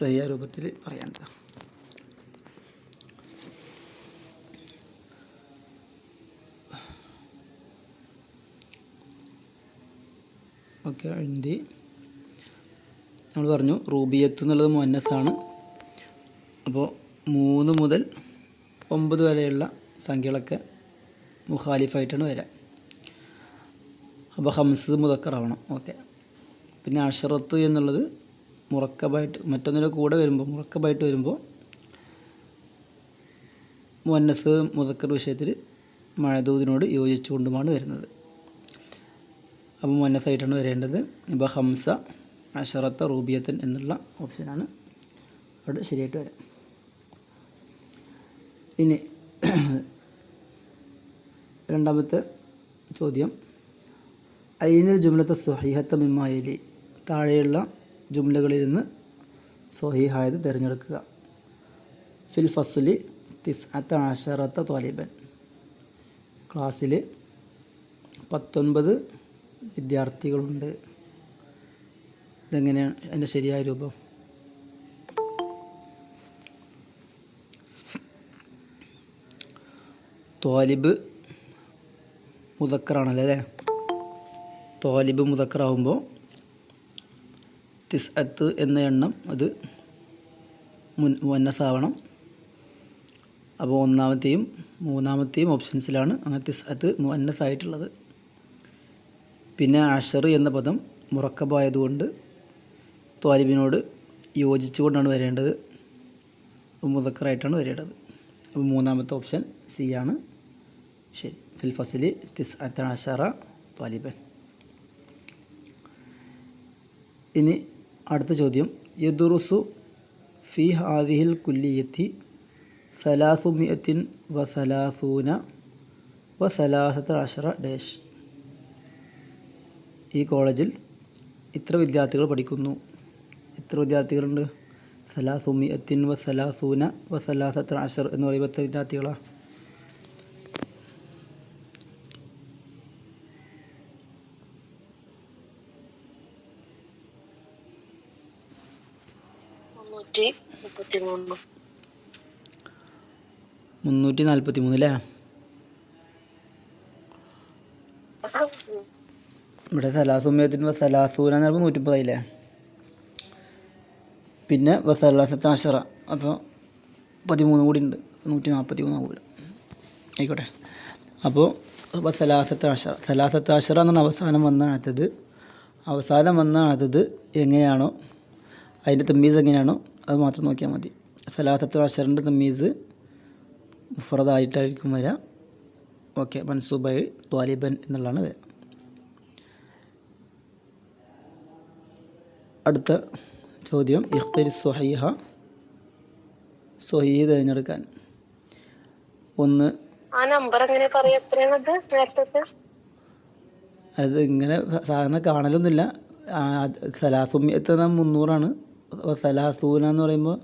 സഹിയ രൂപത്തിൽ പറയേണ്ടത്. ഓക്കെ, ഹിന്ദി നമ്മൾ പറഞ്ഞു റൂബിയത്ത് എന്നുള്ളത് മുഅന്നസാണ്. അപ്പോൾ 3 മുതൽ 9 വരെയുള്ള സംഖ്യകളൊക്കെ മുഖാലിഫായിട്ടാണ് വരിക. അപ്പോൾ ഹംസ് മുദക്കറാവണം. ഓക്കെ, പിന്നെ അഷറത്ത് എന്നുള്ളത് മുറക്കബായിട്ട് മറ്റൊന്നിൻ്റെ കൂടെ വരുമ്പോൾ മുറക്കബായിട്ട് വരുമ്പോൾ മുഅന്നസ് മുദക്കർ വിഷയത്തിൽ മഅദൂദിനോട് യോജിച്ചുകൊണ്ടുമാണ് വരുന്നത്. അപ്പോൾ മുഅന്നസായിട്ടാണ് വരേണ്ടത്. ഇപ്പോൾ ഹംസ അഷറത്ത റൂബിയത്തൻ എന്നുള്ള ഓപ്ഷനാണ് അവിടെ ശരിയായിട്ട് വരാം. ഇനി രണ്ടാമത്തെ ചോദ്യം, ഐനിൽ ജുംലത്തെ സ്വഹീഹത്ത മിമ്മായിലി, താഴെയുള്ള ജുംലകളിൽ നിന്ന് സ്വഹീഹായത് തിരഞ്ഞെടുക്കുക. ഫിൽ ഫസ്ലി 19 ത്വാലിബൻ, ക്ലാസ്സിൽ 19 വിദ്യാർത്ഥികളുണ്ട്. ഇതെങ്ങനെയാണ് അതിൻ്റെ ശരിയായ രൂപം? ത്വാലിബ് മുദക്കറാണല്ലോ അല്ലേ. ത്വാലിബ് മുദക്കറാവുമ്പോൾ 9 എന്ന എണ്ണം അത് മുഅന്നസാവണം. അപ്പോൾ ഒന്നാമത്തെയും മൂന്നാമത്തെയും ഓപ്ഷൻസിലാണ് അങ്ങനെ 9 മുഅന്നസായിട്ടുള്ളത്. പിന്നെ അഷർ എന്ന പദം മുറക്കബായതുകൊണ്ട് ത്വാലിബിനോട് യോജിച്ചുകൊണ്ടാണ് വരേണ്ടത്, മുദക്കറായിട്ടാണ് വരേണ്ടത്. അപ്പോൾ മൂന്നാമത്തെ ഓപ്ഷൻ സി ആണ് ശരി. ഫിൽ ഫസ്ലി 19 ത്വാലിബൻ. ഇനി അടുത്ത ചോദ്യം, യദുറുസു ഫി ഹാദിഹിൽ കുല്ലിയത്തി 333 ഡാഷ്. ഈ കോളേജിൽ ഇത്ര വിദ്യാർത്ഥികൾ പഠിക്കുന്നു. എത്ര വിദ്യാർത്ഥികളുണ്ട്? 333 എന്ന് പറയുമ്പോൾ എത്ര വിദ്യാർത്ഥികളാണ്? മുന്നൂറ്റി 343 അല്ലേ? ഇവിടെ 333 എന്ന് പറയുമ്പോൾ 130 പിന്നെ 13 അപ്പോൾ 13 കൂടി ഉണ്ട്, 143 ആവില്ല. ആയിക്കോട്ടെ. അപ്പോൾ 13 എന്നാണ് അവസാനം വന്ന അടുത്തത് എങ്ങനെയാണോ അതിൻ്റെ തമ്മീസ് എങ്ങനെയാണോ അത് മാത്രം നോക്കിയാൽ മതി. 13 തമ്മീസ് മുഫ്രദായിട്ടായിരിക്കും വരിക. ഓക്കെ, മൻസൂബായി ത്വാലിബൻ എന്നുള്ളതാണ് വരിക. അടുത്ത ചോദ്യം, ഇഖ്തരി സ്വഹീഹ, സ്വഹീഹ് തിരഞ്ഞെടുക്കാൻ. അത് ഇങ്ങനെ സാധാരണ കാണലൊന്നുമില്ല. 300 സലാസൂന എന്ന് പറയുമ്പോൾ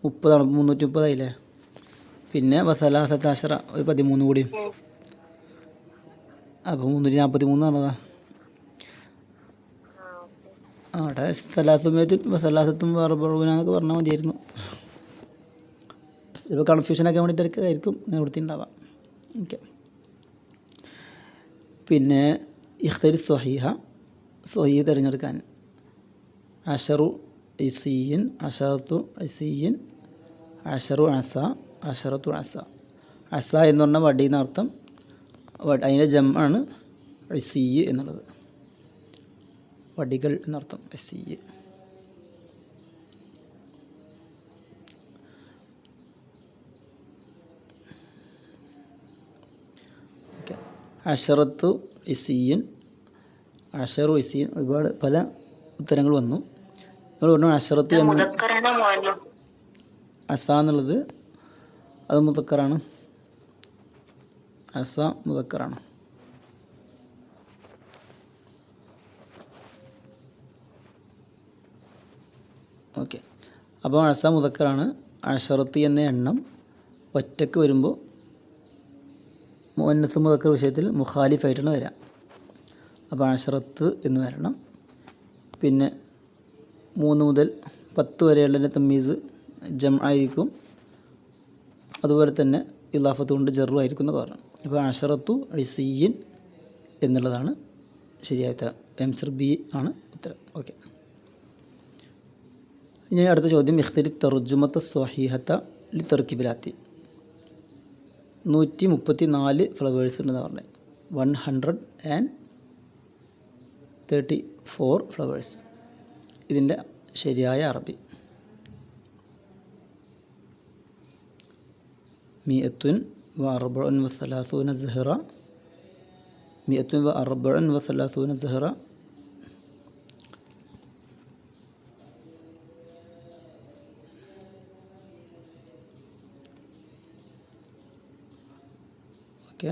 30 330 ആയില്ലേ. പിന്നെ 13 ഒരു 13 കൂടി, അപ്പോൾ 343 പറഞ്ഞതാ. അവിടെ സലാസത്തും എന്നൊക്കെ പറഞ്ഞാൽ മതിയായിരുന്നു. ചിലപ്പോൾ കൺഫ്യൂഷനൊക്കെ വേണ്ടിയിട്ടായിരിക്കും കൊടുത്തിട്ടുണ്ടാവാം. ഓക്കെ, പിന്നെ ഇഖ്തരി സ്വഹീഹ് തിരഞ്ഞെടുക്കാൻ. അഷറു ഇസിയിൻ, അഷറത്തു ഇസിയിൻ, അഷറു അസ, അഷറത്തു അസ. അസ എന്ന് പറഞ്ഞാൽ വടി എന്നർത്ഥം. അതിൻ്റെ ജമാണ് ഇസിയ് എന്നുള്ളത്, വടികൾ എന്നർത്ഥം. ഇസിയ്. ഓക്കെ, അഷറത്തു ഇസിയിൻ, അഷറു ഇസിയിൻ, ഒരുപാട് പല ഉത്തരങ്ങൾ വന്നു. നമ്മൾ പറഞ്ഞു അഷറത്ത് എന്ന് അസ എന്നുള്ളത് അത് മുദക്കറാണ്. അസ മുദക്കറാണ്. ഓക്കെ, അപ്പോൾ അസ മുദക്കറാണ്. അഷറത്ത് എന്ന എണ്ണം ഒറ്റക്ക് വരുമ്പോൾ മുഅന്നസ് മുദക്കർ വിഷയത്തിൽ മുഖാലിഫായിട്ടാണ് വരിക. അപ്പോൾ അഷറത്ത് എന്ന് വരണം. പിന്നെ 3 മുതൽ 10 വരെയുള്ള തമ്മീസ് ജം ആയിരിക്കും. അതുപോലെ തന്നെ ഇലാഫത്ത് കൊണ്ട് ജറു ആയിരിക്കും എന്ന് പറഞ്ഞു. അപ്പോൾ അഷറത്തു ഇസിയിൻ എന്നുള്ളതാണ് ശരിയായ ഉത്തരം. ആൻസർ ബി ആണ് ഉത്തരം. ഓക്കെ. ഇനി അടുത്ത ചോദ്യം, ഇഖ്തിരി തർജുമത്ത സ്വഹീഹത്ത ലി തർക്കിബിലാത്തി. 134 ഫ്ലവേഴ്സ് ഉണ്ടെന്ന് പറഞ്ഞത്. 134 ഫ്ലവേഴ്സ്. ഇതിൻ്റെ ശരിയായ അറബി മിഅത്തുൻ വ അർബഉൻ വ സലാസൂന സഹറ. മിഅത്തുൻ വ അർബഉൻ വ സലാസൂന സഹറ. ഓക്കെ.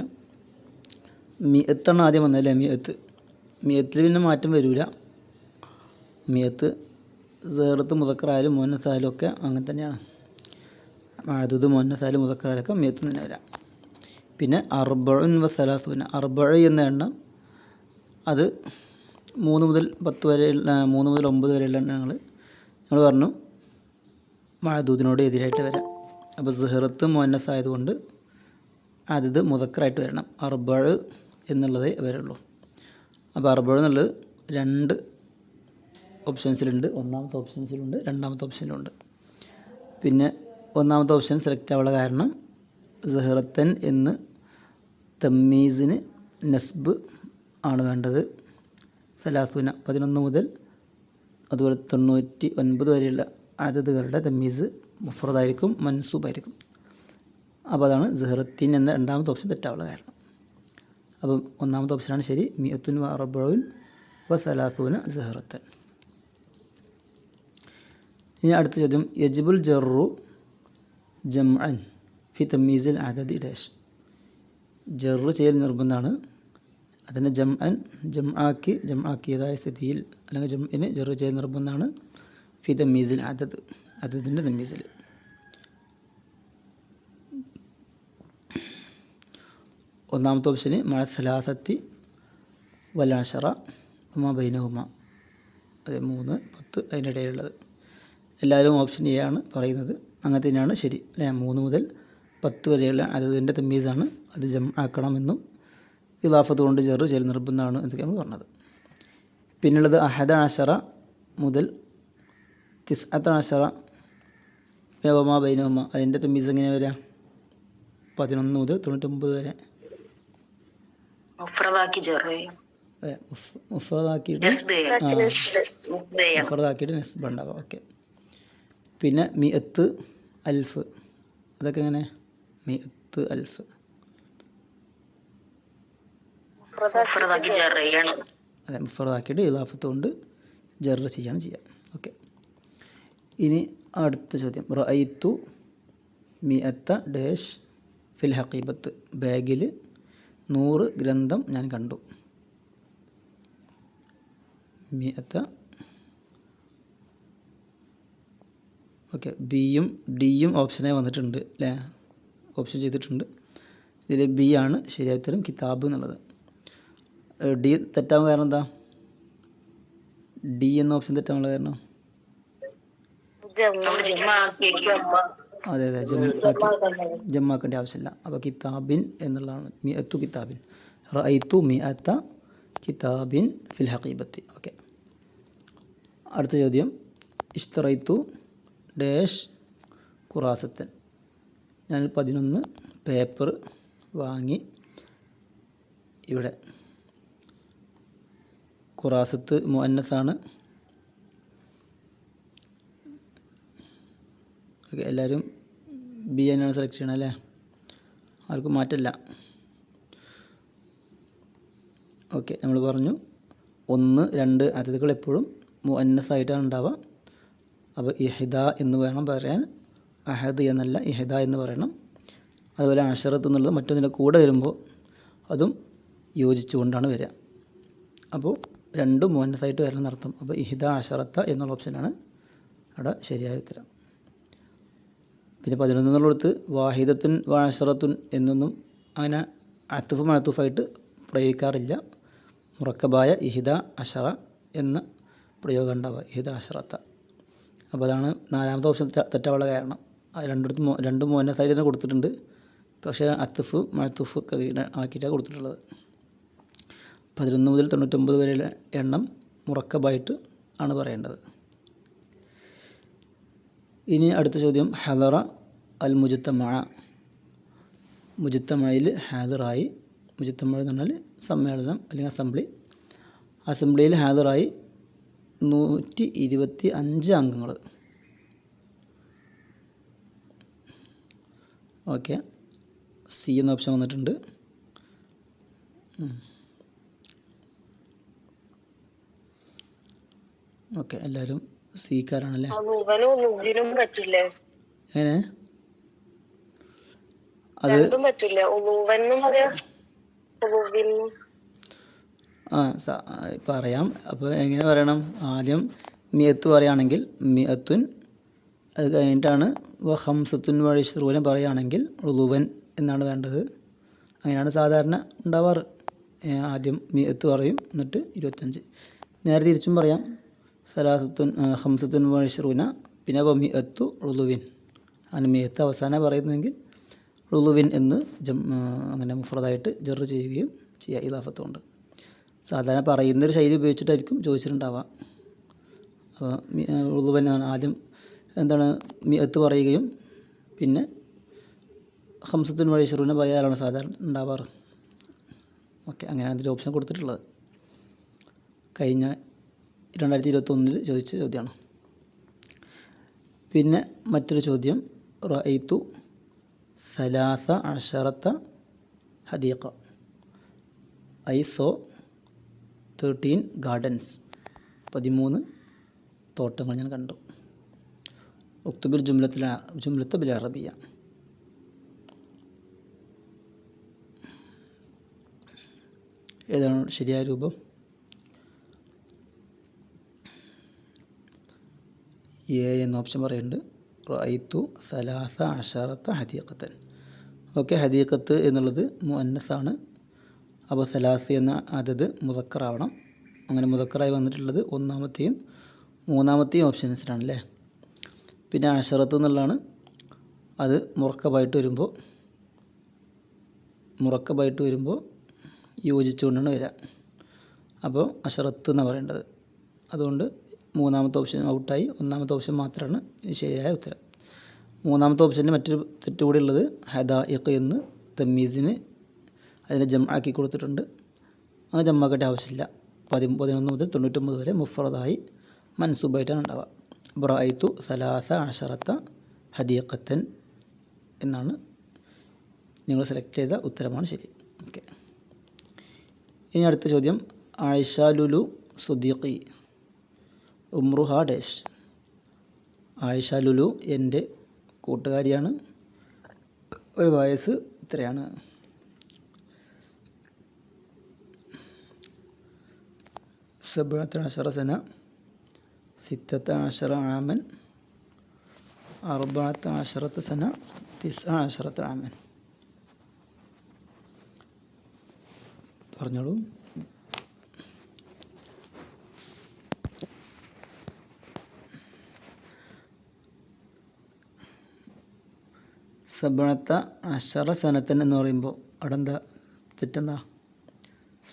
മിയത്താണ് ആദ്യം വന്നതല്ലേ? മിയത്തിൽ പിന്നെ മാറ്റം വരില്ല. മിയത്ത് സേറത്ത് മുതക്കറായാലും മുന്നസായാലും ഒക്കെ അങ്ങനെ തന്നെയാണ്. മഅദൂദ് മുന്നസായാലും മുതക്കറായാലൊക്കെ മിയത്ത് തന്നെ വരാം. പിന്നെ അർബഉൻ വ സലാസൂന, അർബഅ എന്ന എണ്ണം അത് 3 മുതൽ 10 വരെ 3 മുതൽ 9 വരെയുള്ള എണ്ണങ്ങൾ നമ്മൾ പറഞ്ഞു മഅദൂദിനോട് എതിരായിട്ട് വരാം. അപ്പോൾ സഹറത്ത് മുന്നസ് ആയതുകൊണ്ട് അത് മുതക്കറായിട്ട് വരണം. അർബഅ എന്നുള്ളതേ വരുള്ളൂ. അപ്പോൾ അർബഅ എന്നുള്ളത് 2 ഓപ്ഷൻസിലുണ്ട്. ഒന്നാമത്തെ ഓപ്ഷൻസിലുണ്ട്, രണ്ടാമത്തെ ഓപ്ഷനിലുണ്ട്. പിന്നെ ഒന്നാമത്തെ ഓപ്ഷൻ സെലക്ട് ആവാനുള്ള കാരണം സഹറത്തൻ എന്ന് തമ്മീസിന് നസ്ബ് ആണ് വേണ്ടത്. സലാസൂന 11 മുതൽ അതുപോലെ 99 വരെയുള്ള അദദുകളുടെ തമ്മീസ് മുഫ്രദായിരിക്കും, മൻസൂബായിരിക്കും. അപ്പോൾ അതാണ് സഹറത്തിൻ എന്ന രണ്ടാമത്തെ ഓപ്ഷൻ തെറ്റാവുള്ള കാരണം. അപ്പം ഒന്നാമത്തെ ഓപ്ഷനാണ് ശരി. മിഅത്തുൻ വ അർബഉൻ വ സലാസൂന സഹറത്തൻ. ഇനി അടുത്ത ചോദ്യം, യജിബുൽ ജറു ജംഅൻ ഫി തമ്മീസിൽ അദദി ഡാഷ്. ജറു ചെയ്യൽ നിർബന്ധമാണ്. അതിനെ ജംആക്കിയതായ സ്ഥിതിയിൽ അല്ലെങ്കിൽ ജംഇന് ജറു ചെയ്യൽ നിർബന്ധമാണ്. ഫി തമ്മീസിൽ അദദിൻ്റെ തമ്മീസിൽ. ഒന്നാമത്തെ ഓപ്ഷന് മഅ സലാസത്തി വൽ അശറ വമാ ബൈനഹുമ. അത് 3, 10 അതിൻ്റെ ഇടയിലുള്ളത്. എല്ലാവരും ഓപ്ഷൻ എ ആണ് പറയുന്നത്. അങ്ങനെ തന്നെയാണ് ശരി അല്ലേ? 3 മുതൽ 10 വരെയുള്ള അദദിൻ്റെ തമ്മീസാണ്. അത് ജം ആക്കണമെന്നും ഇലാഫത്ത് കൊണ്ട് ജറു ചെയ്യൽ നിർബന്ധമാണ് എന്നൊക്കെയാണ് പറഞ്ഞത്. പിന്നുള്ളത് അഹദ അശറ മുതൽ 19 വമാ ബൈനഹുമ. അതിൻ്റെ തമ്മീസ് എങ്ങനെ വരിക? 11 മുതൽ 99 വരെ മുഫ്രദാക്കിയിട്ട് നസ്ബ് ഉണ്ടാവുക. ഓക്കെ. പിന്നെ മിഅത്ത് അൽഫ്, അതൊക്കെ എങ്ങനെ? മിഅത്ത് അൽഫ് അതെ മുഫ്രദാക്കിയിട്ട് ഇലാഫത്ത് കൊണ്ട് ജറ് ചെയ്യാണ് ചെയ്യുക. ഓക്കെ. ഇനി അടുത്ത ചോദ്യം, റഅയ്തു മിഅത്ത ഡാഷ് ഫിൽ ഹഖീബത്ത്. ബാഗിൽ 100 ഗ്രന്ഥം ഞാൻ കണ്ടു. മിഅത്ത. ഓക്കെ. ബിയും ഡിയും ഓപ്ഷനായി വന്നിട്ടുണ്ട് അല്ലേ? ഓപ്ഷൻ ചെയ്തിട്ടുണ്ട്. ഇതിൽ ബി ആണ് ശരിയായ ഉത്തരം, കിതാബ് എന്നുള്ളത്. ഡി തെറ്റാവാൻ കാരണം എന്താ? ഡി എന്ന ഓപ്ഷൻ തെറ്റാനുള്ള കാരണം അതെ ജമ്മാക്കേണ്ട ആവശ്യമില്ല. അപ്പോൾ കിതാബിൻ എന്നുള്ളതാണ്. മിഅത്തു കിതാബിൻ. റഅയ്തു മിഅത്ത കിതാബിൻ ഫിൽ ഹഖീബത്തി. ഓക്കെ. അടുത്ത ചോദ്യം, ഇഷ്തറൈതു ഡാഷ് ഖുറാസത്തൻ. ഞാൻ 11 പേപ്പർ വാങ്ങി. ഇവിടെ ഖുറാസത്ത് മുഅന്നസാണ്. ഓക്കെ. എല്ലാവരും ബി എന്നാണ് സെലക്ട് ചെയ്യണം അല്ലേ? ആർക്കും മാറ്റമില്ല. ഓക്കെ. നമ്മൾ പറഞ്ഞു 1, 2 അദദുകൾ എപ്പോഴും മുഅന്നസായിട്ടാണ് ഉണ്ടാവുക. അപ്പോൾ ഇഹ്ദ എന്ന് വേണം പറയാൻ, അഹദ് എന്നല്ല ഇഹ്ദ എന്ന് പറയണം. അതുപോലെ അശറത്ത് എന്നുള്ളത് മറ്റൊന്നിൻ്റെ കൂടെ വരുമ്പോൾ അതും യോജിച്ചുകൊണ്ടാണ് വരിക. അപ്പോൾ രണ്ടും മുഅന്നസായിട്ട് വരണം എന്നർത്ഥം. അപ്പോൾ ഇഹ്ദ അശറത്ത എന്നുള്ള ഓപ്ഷനാണ് അവിടെ ശരിയായ ഉത്തരം. പിന്നെ 11 എന്നുള്ളടത്ത് വാഹിദത്തുൻ വാശറത്തുൻ എന്നൊന്നും അങ്ങനെ അത്തുഫ് മഅത്തുഫായിട്ട് പ്രയോഗിക്കാറില്ല. മുറക്കബായ ഇഹിദ അശറ എന്ന പ്രയോഗം ഉണ്ടാവുക, ഇഹിദ അശറത്ത. അപ്പോൾ അതാണ് നാലാമത്തെ ഓപ്ഷൻ തെറ്റാനുള്ള കാരണം. രണ്ട് മുഅന്നസായിട്ട് തന്നെ കൊടുത്തിട്ടുണ്ട്, പക്ഷേ അത്തുഫ് മഅത്തുഫ് ഒക്കെ ആക്കിയിട്ടാണ് കൊടുത്തിട്ടുള്ളത്. 11 മുതൽ 99 വരെയുള്ള എണ്ണം മുറക്കബായിട്ട് ആണ് പറയേണ്ടത്. ഇനി അടുത്ത ചോദ്യം, ഹദറ അൽ മുജ്തമഅ. മുജ്തമഅയിൽ ഹാദിറായി. മുജ്തമഅ എന്ന് പറഞ്ഞാൽ സമ്മേളനം അല്ലെങ്കിൽ അസംബ്ലിയിൽ ഹാദിറായി 125 അംഗങ്ങൾ. ഓക്കെ, സി എന്ന ഓപ്ഷൻ വന്നിട്ടുണ്ട്. ഓക്കെ, എല്ലാവരും സിക്കാരാണല്ലേ? എങ്ങനെ അത് പറയാം. അപ്പോൾ എങ്ങനെ പറയണം? ആദ്യം മിയത്ത് പറയുകയാണെങ്കിൽ മിയത്തുൻ, അത് കഴിഞ്ഞിട്ടാണ് ഹംസത്തുൻ വഴിശ്രൂലം പറയുകയാണെങ്കിൽ ഉളുവൻ എന്നാണ് വേണ്ടത്. അങ്ങനെയാണ് സാധാരണ ഉണ്ടാവാറ്. ആദ്യം മിയത്ത് പറയും, എന്നിട്ട് 25. നേരെ തിരിച്ചും പറയാം, സലാസത്തുൻ ഹംസത്തുൻ വഴിശ്രൂന, പിന്നെ മിയത്തു ഉളുവിൻ. അങ്ങനെ മിയത്ത് അവസാനം പറയുന്നതെങ്കിൽ ഉളുവിൻ എന്ന് അങ്ങനെ മുഫ്രദായിട്ട് ജറ് ചെയ്യുകയും ചെയ്യുക ഇലാഫത്ത് കൊണ്ട്. സാധാരണ പറയുന്നൊരു ശൈലി ഉപയോഗിച്ചിട്ടായിരിക്കും ചോദിച്ചിട്ടുണ്ടാവുക. അപ്പോൾ ഉളുവൻ ആദ്യം മിയത്ത് പറയുകയും പിന്നെ ഹംസത്തുൻ വഴിശ്രൂന പറയാനാണ് സാധാരണ ഉണ്ടാവാറ്. ഓക്കെ, അങ്ങനെയാണ് ഇതിൻ്റെ ഓപ്ഷൻ കൊടുത്തിട്ടുള്ളത്. കഴിഞ്ഞ 2021 ചോദിച്ച ചോദ്യമാണ്. പിന്നെ മറ്റൊരു ചോദ്യം, റഅയ്തു സലാസ അശറത്ത ഹദീഖ. I saw 13 gardens. 13 തോട്ടങ്ങൾ ഞാൻ കണ്ടു. ഉക്തുബിൽ ജുംലത്ത് ബിൽ അറബിയ. ഏതാണ് ശരിയായ രൂപം? എ എന്ന ഓപ്ഷൻ പറയുന്നുണ്ട്. റഅയ്തു സലാസ അശറത്ത ഹദീഖത്തൻ. ഓക്കെ, ഹദീഖത്ത് എന്നുള്ളത് മുഅന്നസാണ്. അപ്പോൾ സലാസ് എന്ന അതത് മുദക്കറാവണം. അങ്ങനെ മുദക്കറായി വന്നിട്ടുള്ളത് ഒന്നാമത്തെയും മൂന്നാമത്തെയും ഓപ്ഷൻസിലാണല്ലേ. പിന്നെ അശറത്ത് എന്നുള്ളതാണ്, അത് മുറക്കബായിട്ട് വരുമ്പോൾ യോജിച്ചുകൊണ്ടാണ് വരിക. അപ്പോൾ അശറത്ത് എന്നാണ് പറയേണ്ടത്. അതുകൊണ്ട് മൂന്നാമത്തെ ഓപ്ഷൻ ഔട്ടായി. ഒന്നാമത്തെ ഓപ്ഷൻ മാത്രമാണ് ഇനി ശരിയായ ഉത്തരം. മൂന്നാമത്തെ ഓപ്ഷന് മറ്റൊരു തെറ്റുകൂടി ഉള്ളത്, ഹദായിഖ് എന്ന് തമ്മീസിന് അതിനെ ജംആക്കി കൊടുത്തിട്ടുണ്ട്. ആ ജംആക്കേണ്ട ആവശ്യമില്ല. 11 മുതൽ 99 വരെ മുഫ്രദായി മൻസൂബായിട്ടാണ് ഉണ്ടാവുക. റഅയ്തു സലാസ അശറത്ത ഹദീഖത്തൻ എന്നാണ് നിങ്ങൾ സെലക്ട് ചെയ്ത ഉത്തരമാണ് ശരി. ഓക്കെ, ഇനി അടുത്ത ചോദ്യം, ആയിഷ ലുലു സുദീഖി ഉംറുഹ ഡാഷ്. ആയിഷ ലുലു എൻ്റെ കൂട്ടുകാരിയാണ്. ഒരു വയസ്സ് ഇത്രയാണ്. സബഅത അശറ സന, 16 ആമൻ, 14 സന, 19 ആമൻ. പറഞ്ഞോളൂ. സബഅത അശറ സനത്തൻ എന്ന് പറയുമ്പോൾ അവിടെ എന്താ തെറ്റെന്താ?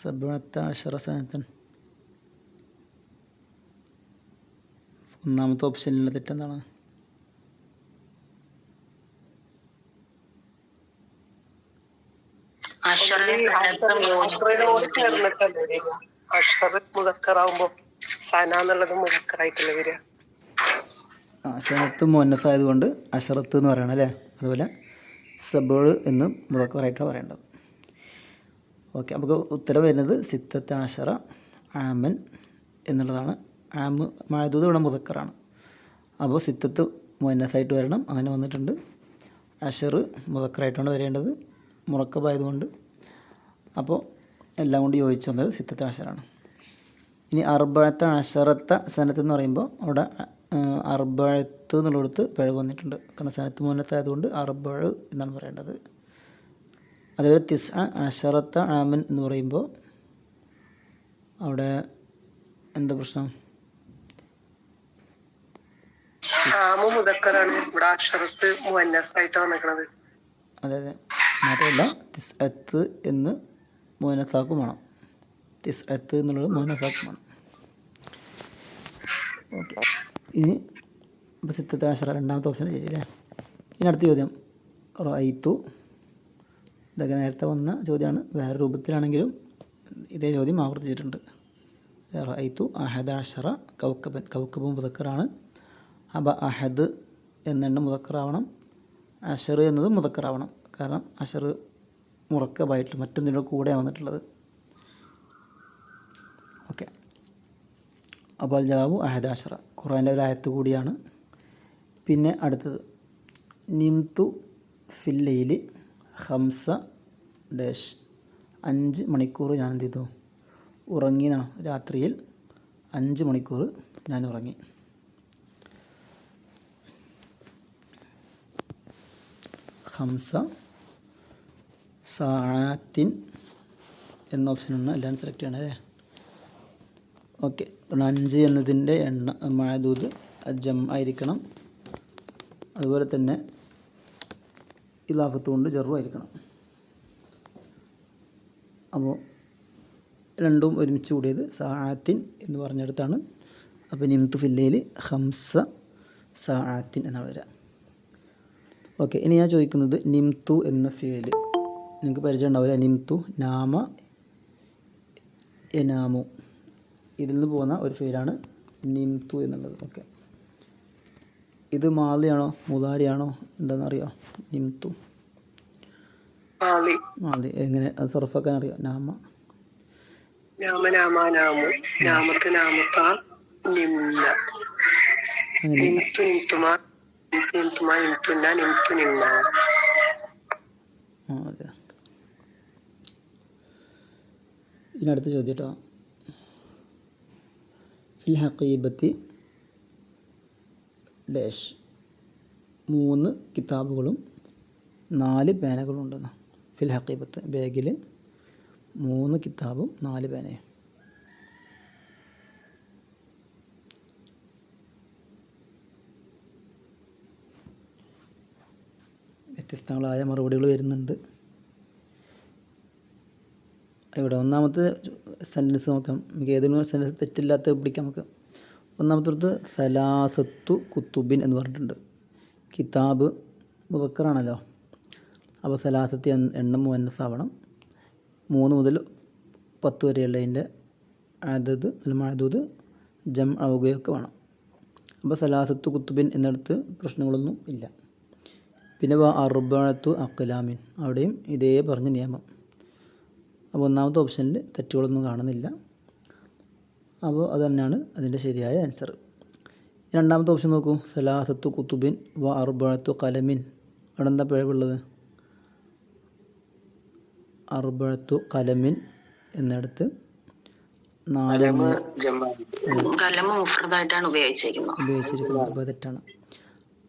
സബഅത അശറ സനത്തൻ ഒന്നാമത്തെ ഓപ്ഷനിലുള്ള തെറ്റെന്താണ്? സനത്ത് മുഅന്നസ് ആയതുകൊണ്ട് അശറത്ത് എന്ന് പറയണം അല്ലേ. അതുപോലെ സബഅ് എന്ന് മുദക്കറായിട്ടാണ് പറയേണ്ടത്. ഓക്കെ, നമുക്ക് ഉത്തരം വരുന്നത് 16 ആമൻ എന്നുള്ളതാണ്. ആമ് മഅദൂദ് ഇവിടെ മുദക്കറാണ്. അപ്പോൾ 6 മുഅന്നസായിട്ട് വരണം. അങ്ങനെ വന്നിട്ടുണ്ട്. അഷർ മുദക്കറായിട്ടാണ് വരേണ്ടത്, മുറക്കബായതുകൊണ്ട്. അപ്പോൾ എല്ലാം കൊണ്ട് യോജിച്ച് വന്നത് 16 ഇനി 14 സനത്ത് എന്ന് പറയുമ്പോൾ അവിടെ 40 എന്നുള്ളിടത്ത് പിഴവ് വന്നിട്ടുണ്ട്. കാരണം സനത്ത് മുഅന്നസായതുകൊണ്ട് 40 എന്നാണ് പറയേണ്ടത്. അതേപോലെ 19 ആമൻ എന്ന് പറയുമ്പോൾ അവിടെ എന്താ പ്രശ്നം? അതെ അതെ, മാത്രമല്ല തിസ്അത്ത് എന്ന് മുഅന്നസാക്കും വേണം. തിസ്അത്ത് എന്നുള്ളത് മുഅന്നസാക്കും വേണം. ഓക്കെ, ഇനി ഇപ്പോൾ സിത്തത്തെ അഷറ രണ്ടാമത്തെ ഓപ്ഷൻ ശരിയല്ലേ. ഇനി അടുത്ത ചോദ്യം റഅയ്തു. ഇതൊക്കെ നേരത്തെ വന്ന ചോദ്യമാണ്, വേറെ രൂപത്തിലാണെങ്കിലും ഇതേ ചോദ്യം ആവർത്തിച്ചിട്ടുണ്ട്. റഅയ്തു അഹദ അഷറ കൗക്കബൻ. കൗക്കബ് മുദക്കറാണ്. അപ്പോൾ അഹദ് എന്നെണ്ണം മുദക്കറാവണം, അഷർ എന്നത് മുദക്കറാവണം. കാരണം അഷർ മുറക്കബായിട്ട് മറ്റൊന്നിൻ്റെ കൂടെ വന്നിട്ടുള്ളത്. ഓക്കെ, അപ്പോൾ ജവാബു അഹദ അഷറ ഖുർആനിലെ ഒരു ആയത്ത് കൂടിയാണ്. പിന്നെ അടുത്തത് നിംതു ഫില്ലയില് ഹംസ ഡാഷ്. 5 മണിക്കൂർ ഞാൻ എന്ത് ചെയ്തു, ഉറങ്ങി. രാത്രിയിൽ 5 മണിക്കൂർ ഞാൻ ഉറങ്ങി. ഹംസ സാഅത്തിൻ എന്ന ഓപ്ഷനാണ് എല്ലാം സെലക്ട് ചെയ്യണം അല്ലേ. ഓക്കെ, 5 എന്നതിൻ്റെ മഅദൂദ് ജം ആയിരിക്കണം. അതുപോലെ തന്നെ ഇലാഫത്ത് കൊണ്ട് ജറും ആയിരിക്കണം. അപ്പോൾ രണ്ടും ഒരുമിച്ച് കൂടിയത് സാഅത്തിൻ എന്ന് പറഞ്ഞെടുത്താണ്. അപ്പോൾ നിംതു ഫില്ലയിൽ ഹംസ സാഅത്തിൻ എന്നാണ് വരിക. ഓക്കെ, ഇനി ഞാൻ ചോദിക്കുന്നത് നിംതു എന്ന ഫീൽ നിങ്ങൾക്ക് പരിചയം ഉണ്ടാവില്ല. നിംതു, നാമ, എനാമു, ഇതിൽ നിന്ന് പോകുന്ന ഒരു ഫീലാണ് നിംതു എന്നുള്ളത്. ഓക്കെ, ഇത് മാലിയാണോ മുതാരിയാണോ എന്താണെന്നറിയോ? നിംതു മാലി. എങ്ങനെ അത് സർഫാക്കാൻ അറിയോ? നാമ അതെ. ഇതിനടുത്ത ചോദ്യം കേട്ടോ. ഫിൽ ഹഖീബത്തി ഡാഷ്. 3 കിതാബുകളും 4 പേനകളും ഉണ്ടെന്ന്. ഫിൽ ഹഖീബത്ത് ബാഗിൽ 3 കിതാബും 4 പേനയും. വ്യത്യസ്തങ്ങളായ മറുപടികൾ വരുന്നുണ്ട്. ഇവിടെ ഒന്നാമത്തെ സെൻറ്റൻസ് നോക്കാം. നമുക്ക് ഏതെങ്കിലും സെൻറ്റൻസ് തെറ്റില്ലാത്ത പിടിക്കാം നമുക്ക്. ഒന്നാമത്തെ സലാസത്തു കുത്തുബിൻ എന്ന് പറഞ്ഞിട്ടുണ്ട്. കിതാബ് മുദക്കറാണല്ലോ, അപ്പോൾ സലാസത്തി എണ്ണം മുഅന്നസാവണം. 3 മുതൽ 10 വരെയുള്ളതിൻ്റെ അദദ് മഅദൂദ് ജം ആവുകയൊക്കെ വേണം. അപ്പോൾ സലാസത്തു കുത്തുബിൻ എന്നിടത്ത് പ്രശ്നങ്ങളൊന്നും ഇല്ല. പിന്നെ അർബഅത്തു അഖ്ലാമിൻ, അവിടെയും ഇതേ പറഞ്ഞ നിയമം. അപ്പോൾ ഒന്നാമത്തെ ഓപ്ഷനിൽ തെറ്റുകളൊന്നും കാണുന്നില്ല. അപ്പോൾ അത് തന്നെയാണ് അതിൻ്റെ ശരിയായ ആൻസർ. രണ്ടാമത്തെ ഓപ്ഷൻ നോക്കൂ. സലാസത്തു കുത്തുബിൻ അർബഅത്തു ഖലമിൻ, അവിടെ എന്താ പിഴവുള്ളത്? അർബഅത്തു ഖലമിൻ എന്നിടത്ത് 4 ഉപയോഗിച്ചിരിക്കുന്നത്. അപ്പോൾ തെറ്റാണ്.